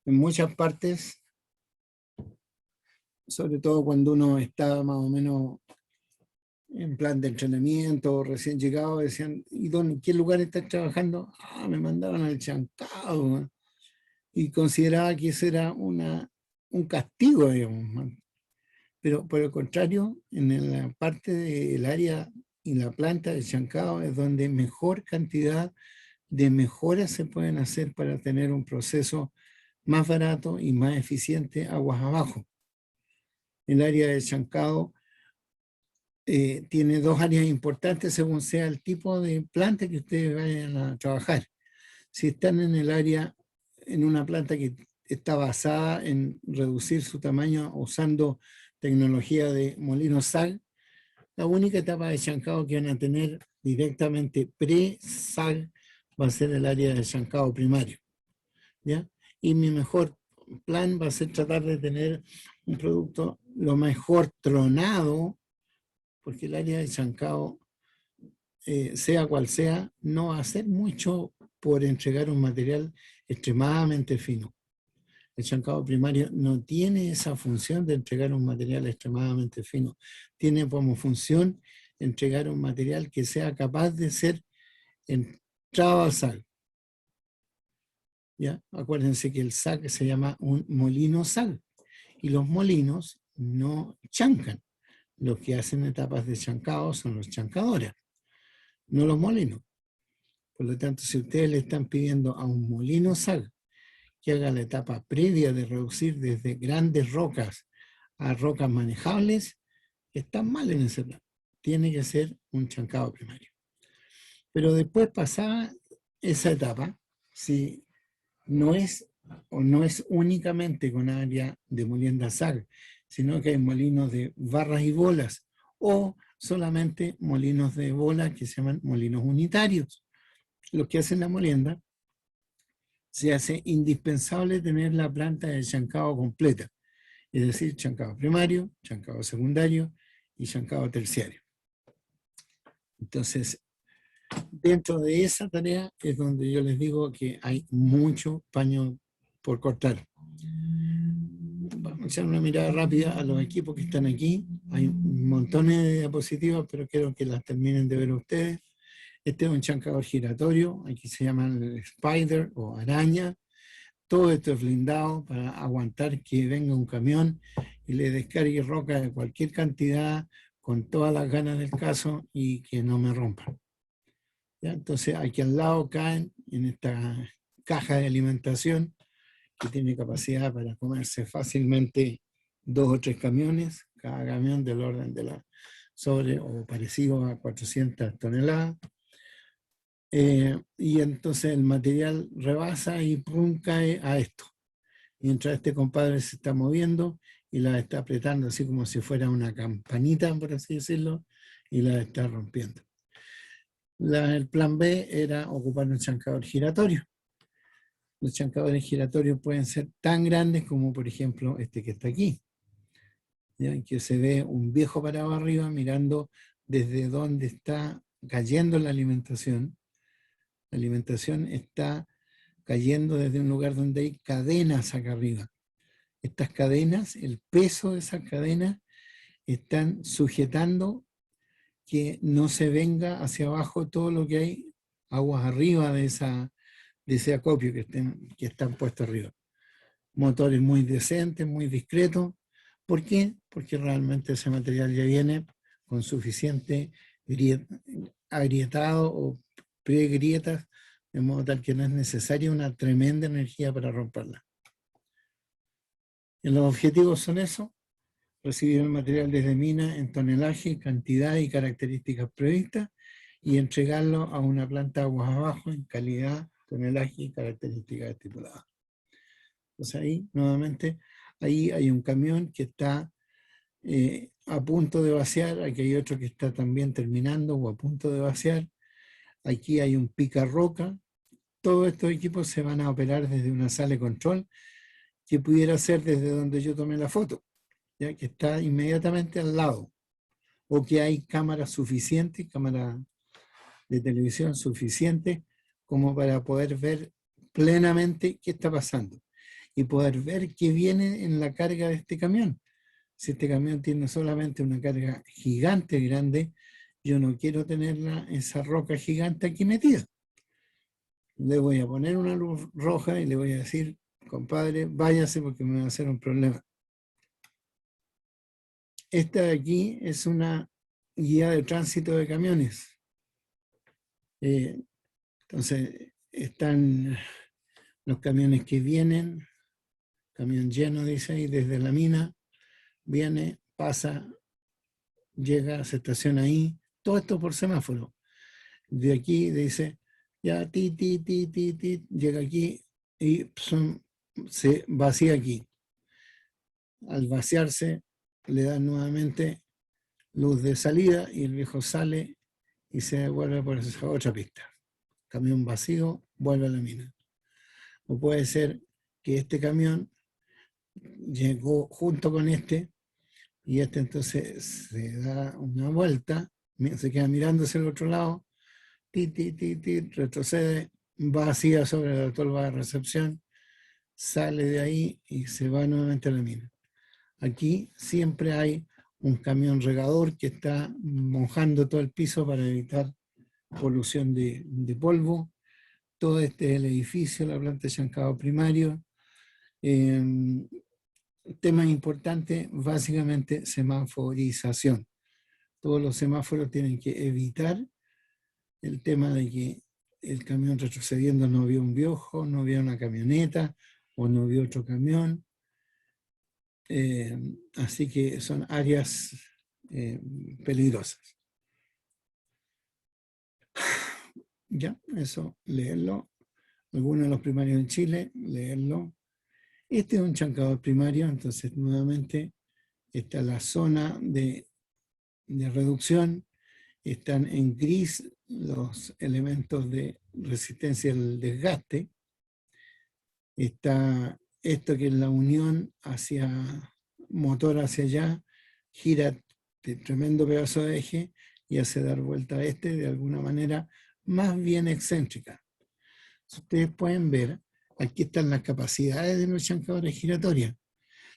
en muchas partes, sobre todo cuando uno está más o menos en plan de entrenamiento, recién llegado, decían, ¿y dónde, qué lugar estás trabajando? Ah, me mandaban al Chancado, man. Y consideraba que eso era un castigo, digamos, man. Pero por el contrario, en la parte del área y la planta de Chancado es donde mejor cantidad de mejoras se pueden hacer para tener un proceso más barato y más eficiente aguas abajo. El área de Chancado tiene dos áreas importantes según sea el tipo de planta que ustedes vayan a trabajar. Si están en el área, en una planta que está basada en reducir su tamaño usando tecnología de molino sal, La única etapa de chancado que van a tener directamente pre-sag va a ser el área de chancado primario, ¿ya? Y mi mejor plan va a ser tratar de tener un producto lo mejor tronado, porque el área de chancado, sea cual sea, no va a hacer mucho por entregar un material extremadamente fino. El chancado primario no tiene esa función de entregar un material extremadamente fino. Tiene como función entregar un material que sea capaz de ser entrado al SAG. ¿Ya? Acuérdense que el SAG se llama un molino SAG. Y los molinos no chancan. Los que hacen etapas de chancado son los chancadores, no los molinos. Por lo tanto, si ustedes le están pidiendo a un molino SAG que haga la etapa previa de reducir desde grandes rocas a rocas manejables, están mal en ese plan. Tiene que ser un chancado primario. Pero después pasada esa etapa, si no es únicamente con área de molienda SAG, sino que hay molinos de barras y bolas, o solamente molinos de bolas que se llaman molinos unitarios. Los que hacen la molienda, se hace indispensable tener la planta de chancado completa, es decir, chancado primario, chancado secundario y chancado terciario. Entonces, dentro de esa tarea es donde yo les digo que hay mucho paño por cortar. Vamos a echar una mirada rápida a los equipos que están aquí. Hay montones de diapositivas, pero quiero que las terminen de ver ustedes. Este es un chancador giratorio, aquí se llama el spider o araña. Todo esto es blindado para aguantar que venga un camión y le descargue roca de cualquier cantidad, con todas las ganas del caso, y que no me rompan. ¿Ya? Entonces aquí al lado caen en esta caja de alimentación que tiene capacidad para comerse fácilmente 2 o 3 camiones, cada camión del orden de la sobre o parecido a 400 toneladas. Y entonces el material rebasa y pum, cae a esto. Mientras este compadre se está moviendo y la está apretando así como si fuera una campanita, por así decirlo, y la está rompiendo. El plan B era ocupar un chancador giratorio. Los chancadores giratorios pueden ser tan grandes como, por ejemplo, este que está aquí, ¿ya? Que se ve un viejo parado arriba mirando desde donde está cayendo la alimentación. La alimentación está cayendo desde un lugar donde hay cadenas acá arriba. Estas cadenas, el peso de esas cadenas, están sujetando que no se venga hacia abajo todo lo que hay aguas arriba de ese acopio que están puestos arriba. Motores muy decentes, muy discretos. ¿Por qué? Porque realmente ese material ya viene con suficiente agrietado o pregrietas, de modo tal que no es necesaria una tremenda energía para romperla. Y los objetivos son eso: recibir el material desde mina en tonelaje, cantidad y características previstas, y entregarlo a una planta aguas abajo en calidad, tonelaje y características estipuladas. Entonces ahí, nuevamente, ahí hay un camión que está a punto de vaciar, aquí hay otro que está también terminando o a punto de vaciar, aquí hay un picarroca. Todos estos equipos se van a operar desde una sala de control que pudiera ser desde donde yo tomé la foto, ¿ya? Que está inmediatamente al lado, o que hay cámaras suficientes, cámaras de televisión suficientes como para poder ver plenamente qué está pasando y poder ver qué viene en la carga de este camión. Si este camión tiene solamente una carga gigante, grande, yo no quiero tener esa roca gigante aquí metida. Le voy a poner una luz roja y le voy a decir: compadre, váyase porque me va a hacer un problema. Esta de aquí es una guía de tránsito de camiones. Entonces, están los camiones que vienen, camión lleno, dice ahí, desde la mina, viene, pasa, llega, se estaciona ahí, todo esto por semáforo. De aquí dice, ya, llega aquí y se vacía aquí. Al vaciarse, le dan nuevamente luz de salida y el viejo sale y se devuelve por esa otra pista. Camión vacío, vuelve a la mina. O puede ser que este camión llegó junto con este y este entonces se da una vuelta, se queda mirando hacia el otro lado, retrocede, va hacia sobre la tolva de recepción, sale de ahí y se va nuevamente a la mina. Aquí siempre hay un camión regador que está mojando todo el piso para evitar polución de polvo. Todo este es el edificio, la planta de chancado primario. Tema importante, básicamente semaforización. Todos los semáforos tienen que evitar el tema de que el camión retrocediendo no vio un viejo, no vio una camioneta o no vio otro camión. Así que son áreas peligrosas. Ya, eso, leerlo. Algunos de los primarios en Chile, leerlo. Este es un chancador primario, entonces nuevamente está la zona de reducción, están en gris los elementos de resistencia al desgaste, está esto que es la unión hacia motor hacia allá, gira de tremendo pedazo de eje y hace dar vuelta a este de alguna manera más bien excéntrica. Ustedes pueden ver, aquí están las capacidades de los chancadores giratorias,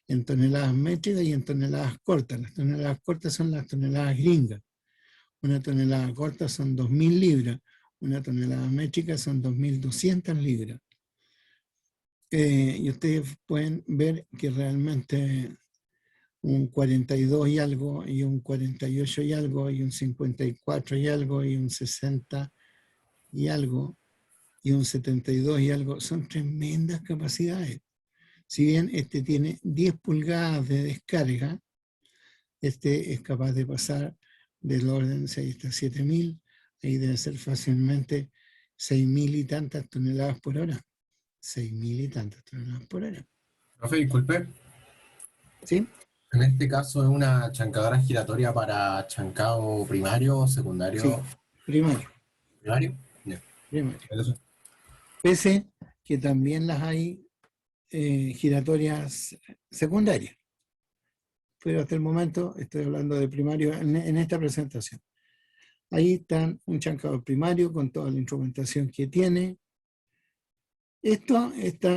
en toneladas métricas y en toneladas cortas. Las toneladas cortas son las toneladas gringas. Una tonelada corta son 2.000 libras, una tonelada métrica son 2.200 libras. Y ustedes pueden ver que realmente un 42 y algo, y un 48 y algo, y un 54 y algo, y un 60 y algo, y un 72 y algo, son tremendas capacidades. Si bien este tiene 10 pulgadas de descarga, este es capaz de pasar del orden 6 hasta 7.000, ahí debe ser fácilmente 6.000 y tantas toneladas por hora. 6.000 y tantas toneladas por hora. Profe, disculpe. ¿Sí? En este caso es una chancadora giratoria para chancado primario o secundario. Sí, primario. ¿Primario? No. Primario. Pese que también las hay giratorias secundarias. Pero hasta el momento estoy hablando de primario en esta presentación. Ahí está un chancador primario con toda la instrumentación que tiene.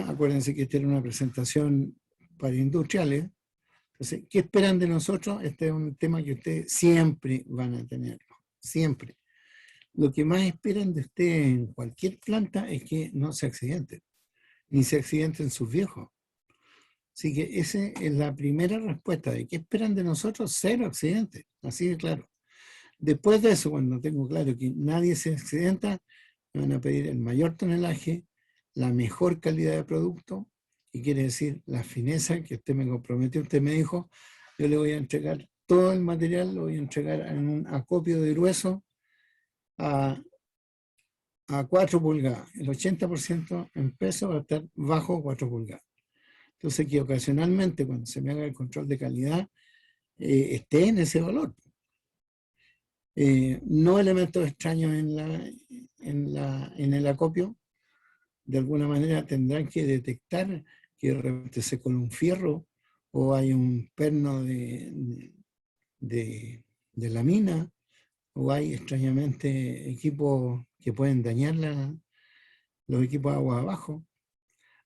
Acuérdense que esta era una presentación para industriales. Entonces, ¿qué esperan de nosotros? Este es un tema que ustedes siempre van a tener. Siempre. Lo que más esperan de ustedes en cualquier planta es que no se accidenten. Ni se accidenten sus viejos. Así que esa es la primera respuesta de qué esperan de nosotros, 0 accidentes, así de claro. Después de eso, cuando tengo claro que nadie se accidenta, me van a pedir el mayor tonelaje, la mejor calidad de producto, y quiere decir la fineza que usted me comprometió, usted me dijo, yo le voy a entregar todo el material, lo voy a entregar en un acopio de grueso a 4 pulgadas. El 80% en peso va a estar bajo 4 pulgadas. Entonces, que ocasionalmente, cuando se me haga el control de calidad, esté en ese valor. No elementos extraños en el acopio, de alguna manera tendrán que detectar que de repente se coló un fierro o hay un perno de la mina o hay extrañamente equipos que pueden dañar los equipos agua abajo.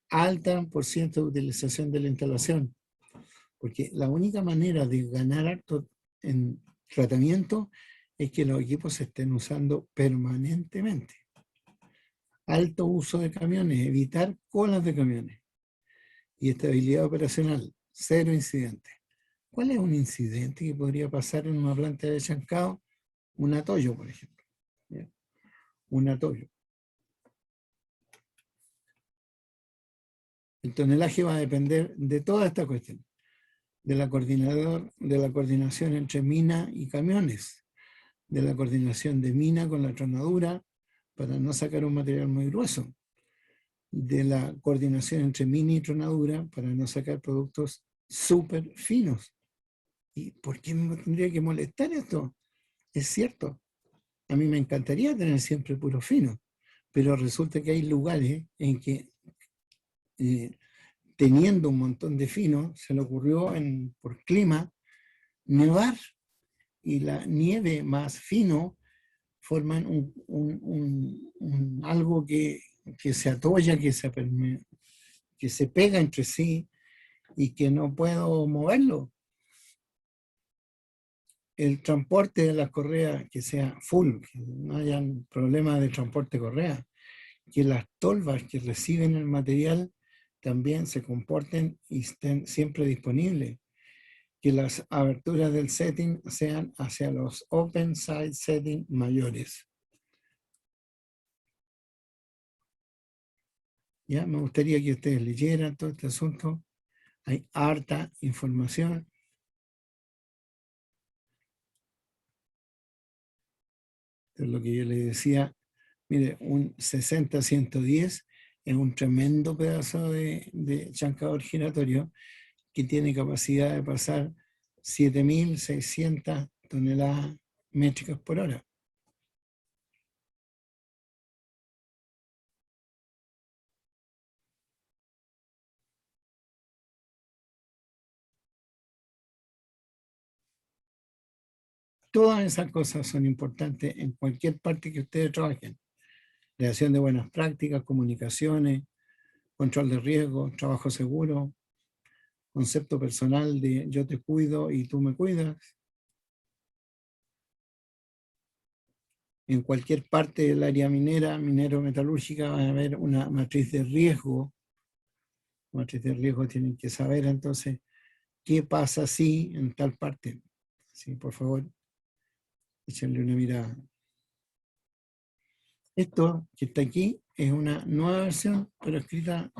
Alta por ciento de utilización de la instalación, porque la única manera de ganar harto en tratamiento es que los equipos se estén usando permanentemente. Alto uso de camiones, evitar colas de camiones. Y estabilidad operacional, 0 incidentes. ¿Cuál es un incidente que podría pasar en una planta de chancado? Un atollo, por ejemplo. ¿Ya? Un atollo. El tonelaje va a depender de toda esta cuestión, de la coordinación entre mina y camiones, de la coordinación de mina con la tronadura para no sacar un material muy grueso, de la coordinación entre mina y tronadura para no sacar productos súper finos. ¿Y por qué me tendría que molestar esto? Es cierto, a mí me encantaría tener siempre puro fino, pero resulta que hay lugares en que teniendo un montón de fino, se le ocurrió por clima nevar, y la nieve más fino forman algo que se atolla, que se pega entre sí y que no puedo moverlo. El transporte de las correas que sea full, que no haya problemas de transporte de correa, que las tolvas que reciben el material también se comporten y estén siempre disponibles, que las aberturas del setting sean hacia los open side setting mayores. Ya, me gustaría que ustedes leyeran todo este asunto. Hay harta información. Es lo que yo les decía. Mire, un 60-110 es un tremendo pedazo de chancador giratorio que tiene capacidad de pasar 7.600 toneladas métricas por hora. Todas esas cosas son importantes en cualquier parte que ustedes trabajen. Creación de buenas prácticas, comunicaciones, control de riesgo, trabajo seguro, concepto personal de yo te cuido y tú me cuidas. En cualquier parte del área minera, minero-metalúrgica, va a haber una matriz de riesgo. Matriz de riesgo tienen que saber entonces qué pasa si en tal parte. Sí, por favor, échenle una mirada. Esto que está aquí es una nueva versión, pero escrita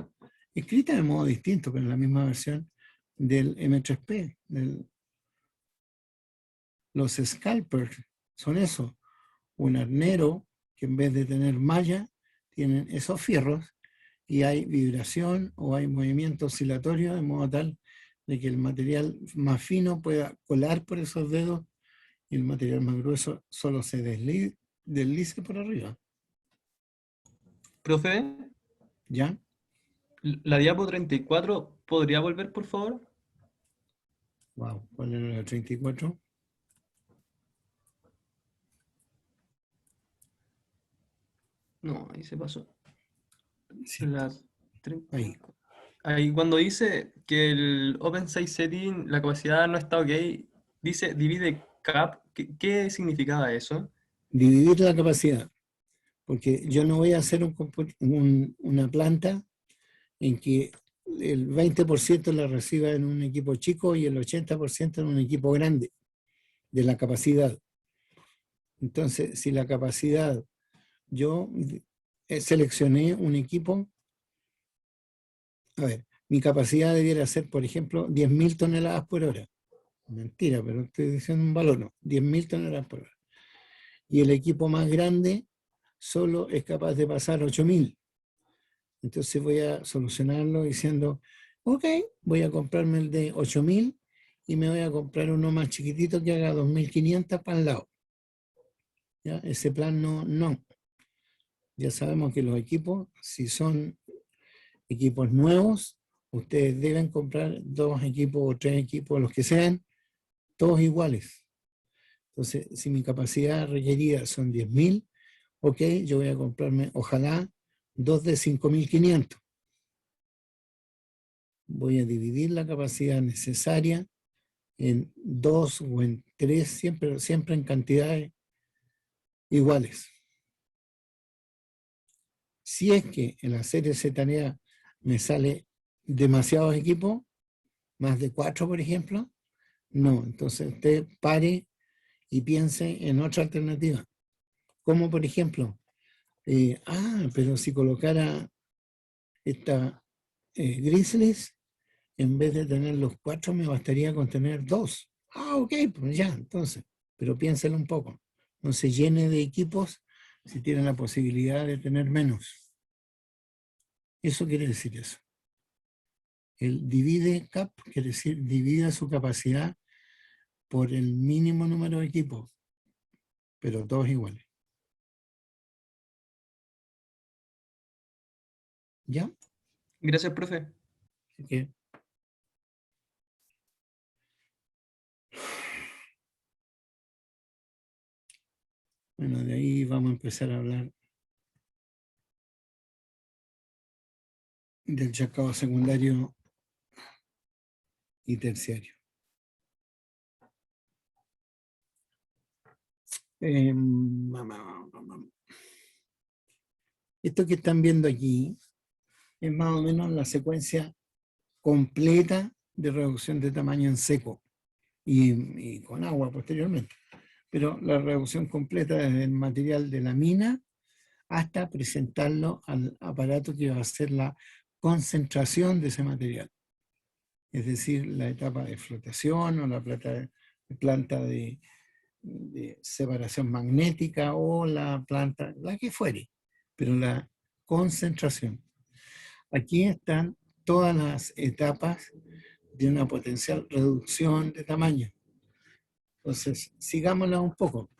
de modo distinto, pero en la misma versión del M3P. Los scalpers son eso, un arnero que en vez de tener malla, tienen esos fierros y hay vibración o hay movimiento oscilatorio de modo tal de que el material más fino pueda colar por esos dedos y el material más grueso solo se deslice por arriba. Profe, ¿Ya? la diapo 34, ¿podría volver, por favor? Wow, ¿cuál era la 34? No, ahí se pasó. Sí, La 30. ahí. Ahí cuando dice que el Open Size Setting, la capacidad no está ok, dice divide cap, ¿qué significaba eso? Dividir la capacidad, porque yo no voy a hacer una planta en que el 20% la reciba en un equipo chico y el 80% en un equipo grande, de la capacidad. Entonces, si la capacidad, yo seleccioné un equipo, a ver, mi capacidad debiera ser, por ejemplo, 10.000 toneladas por hora. Mentira, pero estoy diciendo un valor, no, 10.000 toneladas por hora. Y el equipo más grande solo es capaz de pasar 8.000. Entonces voy a solucionarlo diciendo, ok, voy a comprarme el de 8.000 y me voy a comprar uno más chiquitito que haga 2.500 para el lado. ¿Ya? Ese plan no. Ya sabemos que los equipos, si son equipos nuevos, ustedes deben comprar 2 equipos o 3 equipos, los que sean, todos iguales. Entonces, si mi capacidad requerida son 10.000, ok, yo voy a comprarme, ojalá, 2 de 5.500. Voy a dividir la capacidad necesaria en 2 o en 3, siempre en cantidades iguales. Si es que en hacer esa tarea me sale demasiados equipos, más de 4, por ejemplo, no. Entonces usted pare y piense en otra alternativa. Como por ejemplo, pero si colocara esta Grizzlies, en vez de tener los 4, me bastaría con tener 2. Ok, pues ya, entonces. Pero piénselo un poco. No se llene de equipos si tiene la posibilidad de tener menos. Eso quiere decir eso. El divide cap quiere decir divida su capacidad por el mínimo número de equipos, pero todos iguales. ¿Ya? Gracias, profe. Así que bueno, de ahí vamos a empezar a hablar del chacao secundario y terciario. Esto que están viendo aquí es más o menos la secuencia completa de reducción de tamaño en seco y con agua posteriormente. Pero la reducción completa desde el material de la mina hasta presentarlo al aparato que va a hacer la concentración de ese material. Es decir, la etapa de flotación o la planta de separación magnética o la planta, la que fuere, pero la concentración. Aquí están todas las etapas de una potencial reducción de tamaño. Entonces, sigámosla un poco.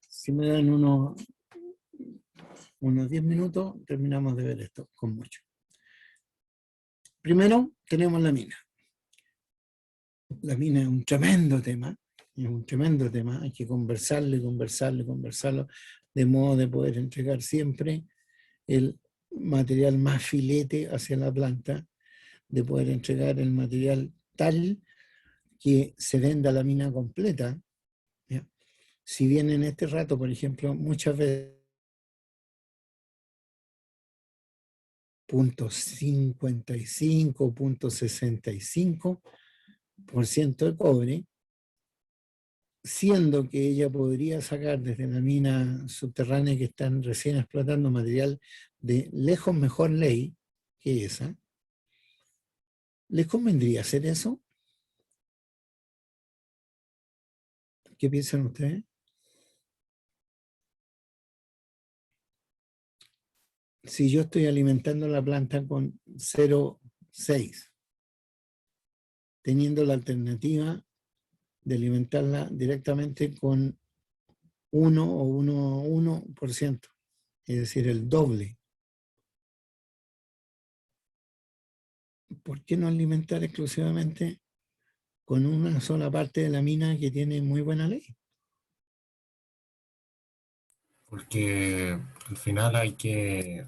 Si me dan unos 10 minutos, terminamos de ver esto con mucho. Primero, tenemos la mina. La mina es un tremendo tema. Es un tremendo tema. Hay que conversarlo, de modo de poder entregar siempre el material más filete hacia la planta, de poder entregar el material tal que se venda la mina completa. ¿Ya? Si bien en este rato, por ejemplo, muchas veces 0.55, 0.65% de cobre, siendo que ella podría sacar desde la mina subterránea que están recién explotando material de lejos mejor ley que esa. ¿Les convendría hacer eso? ¿Qué piensan ustedes? Si yo estoy alimentando la planta con 0,6, teniendo la alternativa de alimentarla directamente con 1 o 1,1%, es decir, el doble. ¿Por qué no alimentar exclusivamente con una sola parte de la mina que tiene muy buena ley? Porque al final hay que...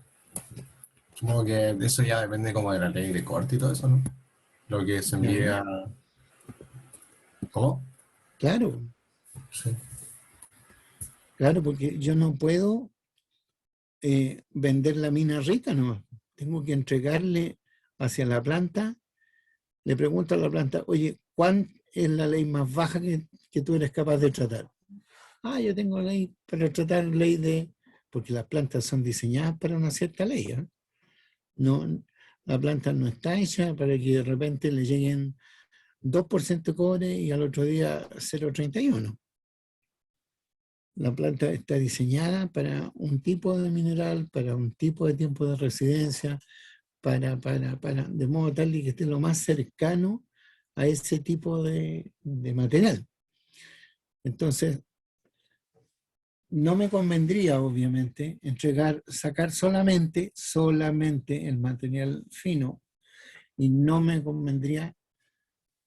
Supongo que eso ya depende como de la ley de corte y todo eso, ¿no? Lo que se envía... ¿Cómo? Claro, Sí. claro, porque yo no puedo vender la mina rica, no. Tengo que entregarle hacia la planta. Le pregunto a la planta, oye, ¿cuál es la ley más baja que tú eres capaz de tratar? Ah, yo tengo ley para tratar ley de... Porque las plantas son diseñadas para una cierta ley. ¿Eh? No, la planta no está hecha para que de repente le lleguen 2% de cobre y al otro día 0,31. La planta está diseñada para un tipo de mineral, para un tipo de tiempo de residencia, de modo tal que esté lo más cercano a ese tipo de material. Entonces, no me convendría, obviamente, sacar solamente el material fino, y no me convendría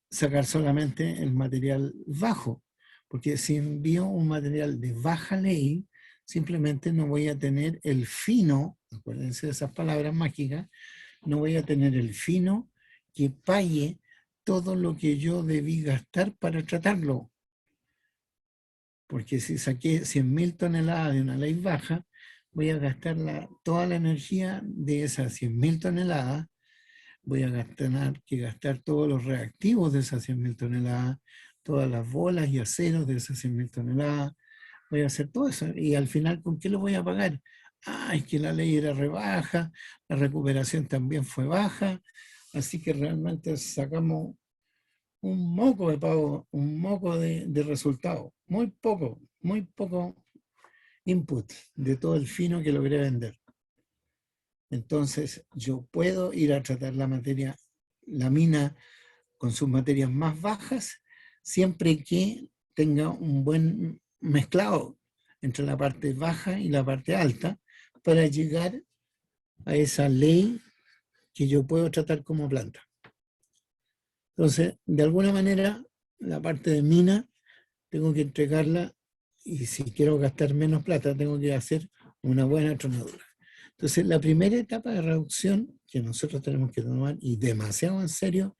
sacar solamente el material bajo, porque si envío un material de baja ley, simplemente no voy a tener el fino, acuérdense de esas palabras mágicas, no voy a tener el fino que pague todo lo que yo debí gastar para tratarlo. Porque si saqué 100.000 toneladas de una ley baja, voy a gastar toda la energía de esas 100.000 toneladas, voy a tener que gastar todos los reactivos de esas 100.000 toneladas, todas las bolas y aceros de esas 100.000 toneladas, voy a hacer todo eso. Y al final, ¿con qué lo voy a pagar? Ah, es que la ley era rebaja, la recuperación también fue baja, así que realmente sacamos un moco de pago, un moco de resultado, muy poco input de todo el fino que logré vender. Entonces yo puedo ir a tratar la mina con sus materias más bajas siempre que tenga un buen mezclado entre la parte baja y la parte alta para llegar a esa ley que yo puedo tratar como planta. Entonces, de alguna manera, la parte de mina tengo que entregarla y si quiero gastar menos plata, tengo que hacer una buena tronadura. Entonces, la primera etapa de reducción que nosotros tenemos que tomar, y demasiado en serio,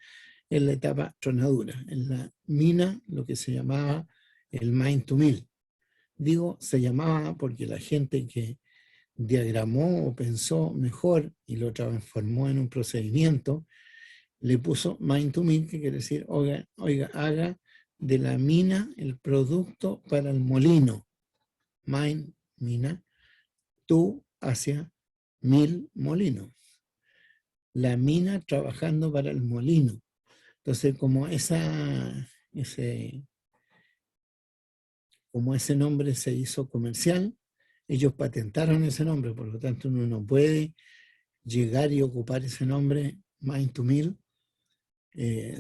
es la etapa tronadura. En la mina, lo que se llamaba el mine to mill. Digo, se llamaba porque la gente que diagramó o pensó mejor y lo transformó en un procedimiento, le puso mine to mill, que quiere decir, oiga, haga de la mina el producto para el molino. Mine, mina, tú hacia mill, molino. La mina trabajando para el molino. Entonces, como ese nombre se hizo comercial, ellos patentaron ese nombre, por lo tanto uno no puede llegar y ocupar ese nombre, mine to mill,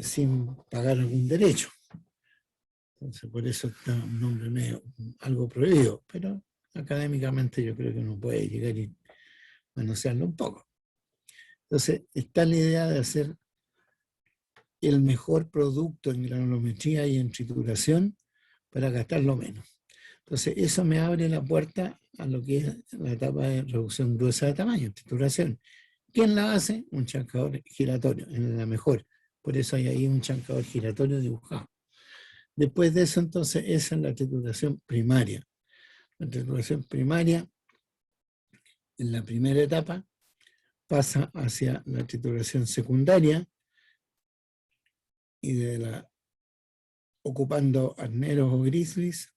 sin pagar algún derecho. Entonces, por eso está un nombre medio, algo prohibido, pero académicamente yo creo que uno puede llegar y manosearlo un poco. Entonces, está la idea de hacer el mejor producto en granulometría y en trituración para gastarlo menos. Entonces, eso me abre la puerta a lo que es la etapa de reducción gruesa de tamaño, trituración. ¿Quién la hace? Un chancador giratorio, en la mejor. Por eso hay ahí un chancador giratorio dibujado. Después de eso, entonces, esa es la trituración primaria. La trituración primaria, en la primera etapa, pasa hacia la trituración secundaria y ocupando arneros o grizzlies,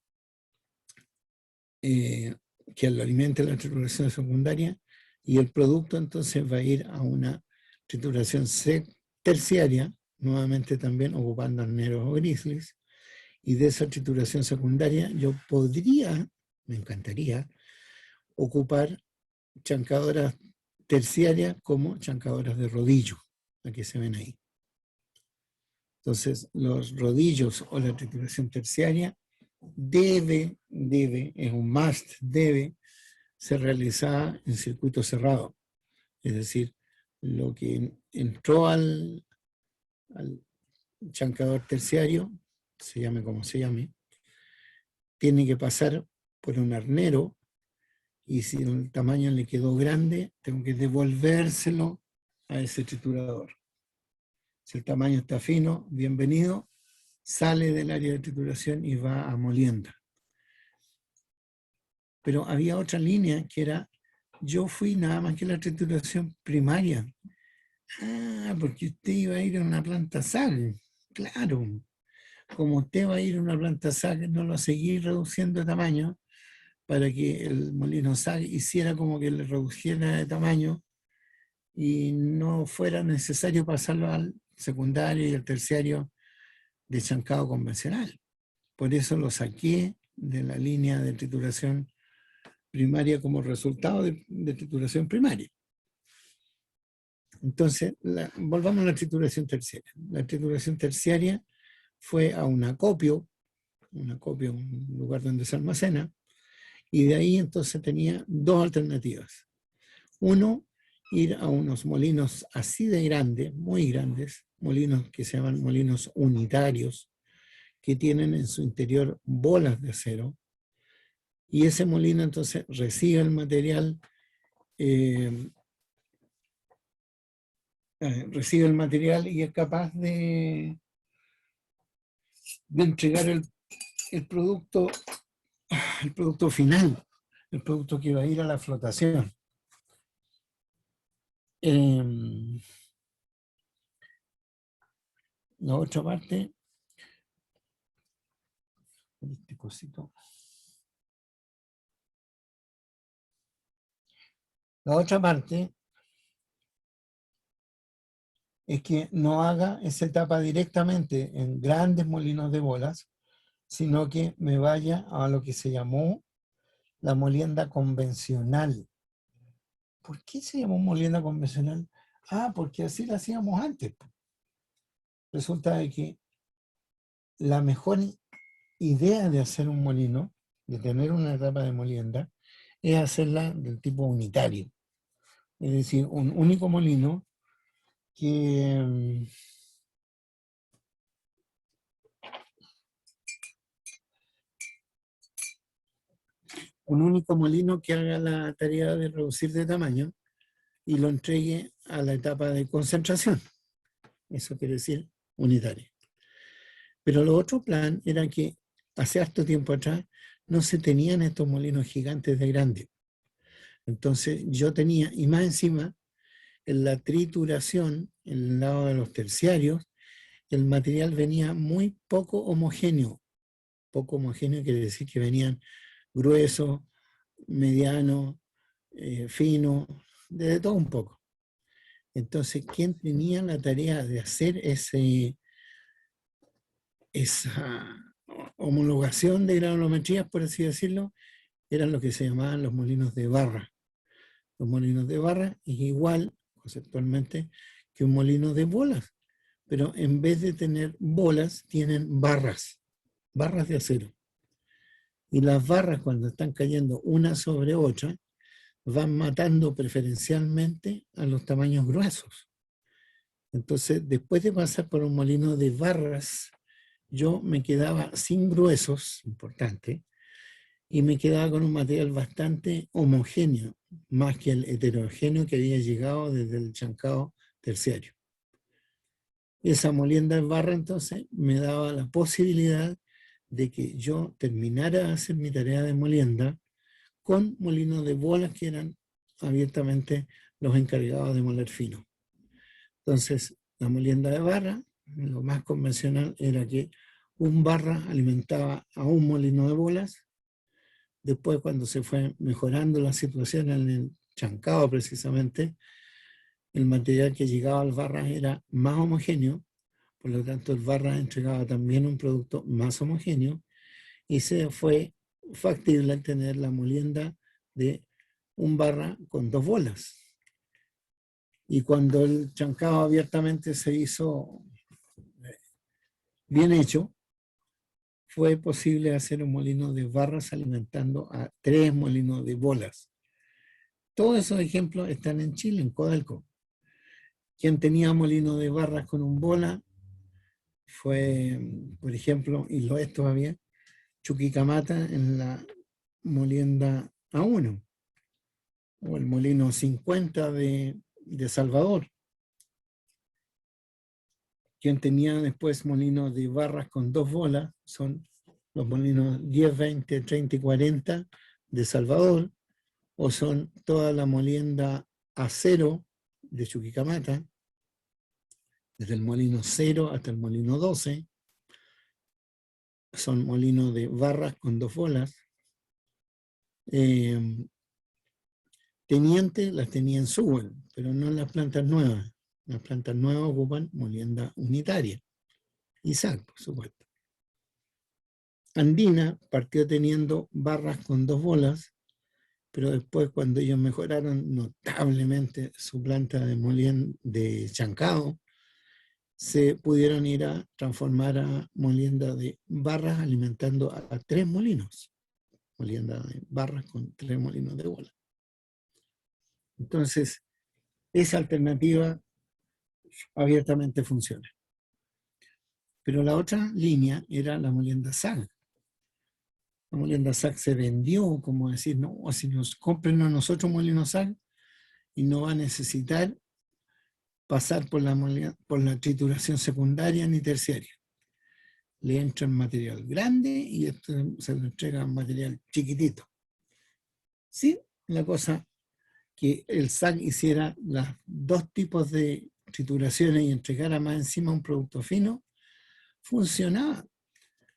que lo alimente la trituración secundaria, y el producto entonces va a ir a una trituración terciaria, nuevamente también ocupando arneros o grizzlies, y de esa trituración secundaria yo podría, me encantaría, ocupar chancadoras terciarias como chancadoras de rodillo, la que se ven ahí. Entonces, los rodillos o la trituración terciaria debe, es un must, debe ser realizada en circuito cerrado. Es decir, lo que entró al chancador terciario, se llame como se llame, tiene que pasar por un arnero, y si el tamaño le quedó grande, tengo que devolvérselo a ese triturador. Si el tamaño está fino, bienvenido, sale del área de trituración y va a molienda. Pero había otra línea que era, yo fui nada más que la trituración primaria. Ah, porque usted iba a ir a una planta SAG. Claro, como usted va a ir a una planta SAG, no lo seguí reduciendo de tamaño para que el molino SAG hiciera como que le redujera de tamaño y no fuera necesario pasarlo al secundario y al terciario de chancado convencional. Por eso lo saqué de la línea de trituración primaria como resultado de trituración primaria. Entonces, volvamos a la trituración terciaria. La trituración terciaria fue a un acopio, un lugar donde se almacena, y de ahí entonces tenía dos alternativas. Uno, ir a unos molinos así de grandes, muy grandes, molinos que se llaman molinos unitarios, que tienen en su interior bolas de acero, y ese molino entonces recibe el material, y es capaz de entregar el producto final, el producto que va a ir a la flotación. La otra parte, este cosito. La otra parte es que no haga esa etapa directamente en grandes molinos de bolas, sino que me vaya a lo que se llamó la molienda convencional. ¿Por qué se llamó molienda convencional? Ah, porque así la hacíamos antes. Resulta de que la mejor idea de hacer un molino, de tener una etapa de molienda, es hacerla del tipo unitario. Es decir, un único molino que haga la tarea de reducir de tamaño y lo entregue a la etapa de concentración. Eso quiere decir unitario. Pero el otro plan era que hace harto tiempo atrás no se tenían estos molinos gigantes de grande. Entonces yo tenía, y más encima, en la trituración, en el lado de los terciarios, el material venía muy poco homogéneo. Poco homogéneo quiere decir que venían gruesos, medianos, finos, de todo un poco. Entonces, ¿quién tenía la tarea de hacer esa homologación de granulometrías, por así decirlo? Eran lo que se llamaban los molinos de barra. Los molinos de barra es igual, conceptualmente, que un molino de bolas, pero en vez de tener bolas, tienen barras de acero. Y las barras, cuando están cayendo una sobre otra, van matando preferencialmente a los tamaños gruesos. Entonces, después de pasar por un molino de barras, yo me quedaba sin gruesos, importante, y me quedaba con un material bastante homogéneo, más que el heterogéneo que había llegado desde el chancado terciario. Esa molienda de barra, entonces, me daba la posibilidad de que yo terminara de hacer mi tarea de molienda con molinos de bolas que eran abiertamente los encargados de moler fino. Entonces, la molienda de barra, lo más convencional era que un barra alimentaba a un molino de bolas. Después, cuando se fue mejorando la situación en el chancado precisamente, el material que llegaba al barra era más homogéneo, por lo tanto el barra entregaba también un producto más homogéneo y se fue factible tener la molienda de un barra con dos bolas. Y cuando el chancado abiertamente se hizo bien hecho, fue posible hacer un molino de barras alimentando a 3 molinos de bolas. Todos esos ejemplos están en Chile, en Codelco. Quien tenía molino de barras con un bola fue, por ejemplo, y lo es todavía, Chuquicamata en la molienda A1, o el molino 50 de Salvador. Quien tenía después molinos de barras con 2 bolas son los molinos 10, 20, 30 y 40 de Salvador, o son toda la molienda A0 de Chuquicamata, desde el molino 0 hasta el molino 12, son molinos de barras con 2 bolas. Teniente las tenía en Sewell, pero no en las plantas nuevas. Las plantas nuevas ocupan molienda unitaria. Isaac, por supuesto. Andina partió teniendo barras con 2 bolas, pero después, cuando ellos mejoraron notablemente su planta de chancado, se pudieron ir a transformar a molienda de barras alimentando a 3 molinos. Molienda de barras con 3 molinos de bola. Entonces, esa alternativa abiertamente funciona. Pero la otra línea era la molienda SAG. La molienda SAG se vendió como decir, no, si nos compren a nosotros molinos SAG y no va a necesitar pasar por la trituración secundaria ni terciaria. Le entra en material grande y esto se le entrega en material chiquitito. Sí, la cosa que el SAG hiciera los 2 tipos de trituraciones y entregara más encima un producto fino, funcionaba.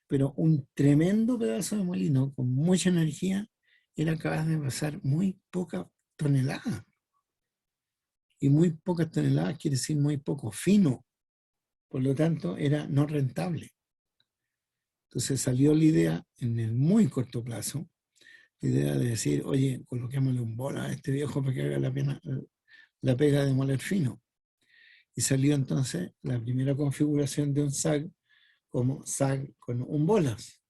Pero un tremendo pedazo de molino con mucha energía era capaz de pasar muy pocas toneladas. Y muy pocas toneladas quiere decir muy poco fino. Por lo tanto, era no rentable. Entonces salió la idea en el muy corto plazo, la idea de decir, oye, coloquémosle un bola a este viejo para que haga la pega de moler fino. Y salió entonces la primera configuración de un SAG como SAG con un bolas.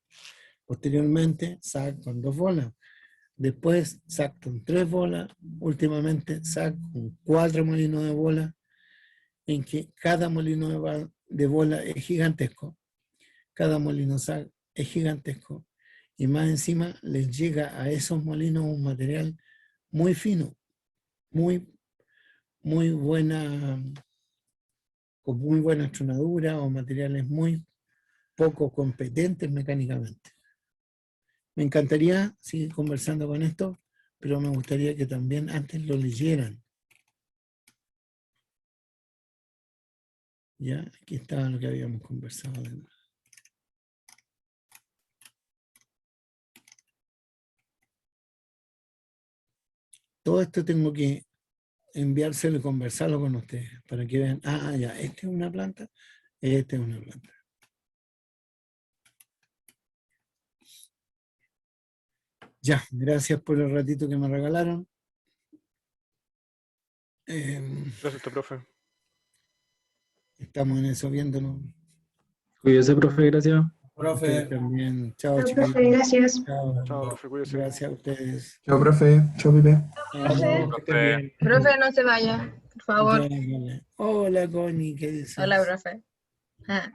Posteriormente, SAG con 2 bolas. Después, SAG con 3 bolas. Últimamente, SAG con 4 molinos de bola, en que cada molino de bola es gigantesco. Cada molino SAG es gigantesco. Y más encima les llega a esos molinos un material muy fino, muy buena, con muy buena tronadura o materiales muy poco competentes mecánicamente. Me encantaría seguir conversando con esto, pero me gustaría que también antes lo leyeran. Ya, aquí estaba lo que habíamos conversado. Todo esto tengo que enviárselo y conversarlo con ustedes para que vean, ya, esta es una planta, esta es una planta. Ya, gracias por el ratito que me regalaron. Gracias a usted, profe. Estamos en eso viéndonos. Cuídese, profe, gracias. Ustedes también. Chao, Chao, chiquillos. profe, gracias. Chao. Chao, profe, cuídese. Gracias a ustedes. Chao, profe. Chao, Pipe. Chao, que estén bien. Profe, no se vaya, por favor. Ya, ya. Hola, Connie, ¿qué dices? Hola, profe. Ah.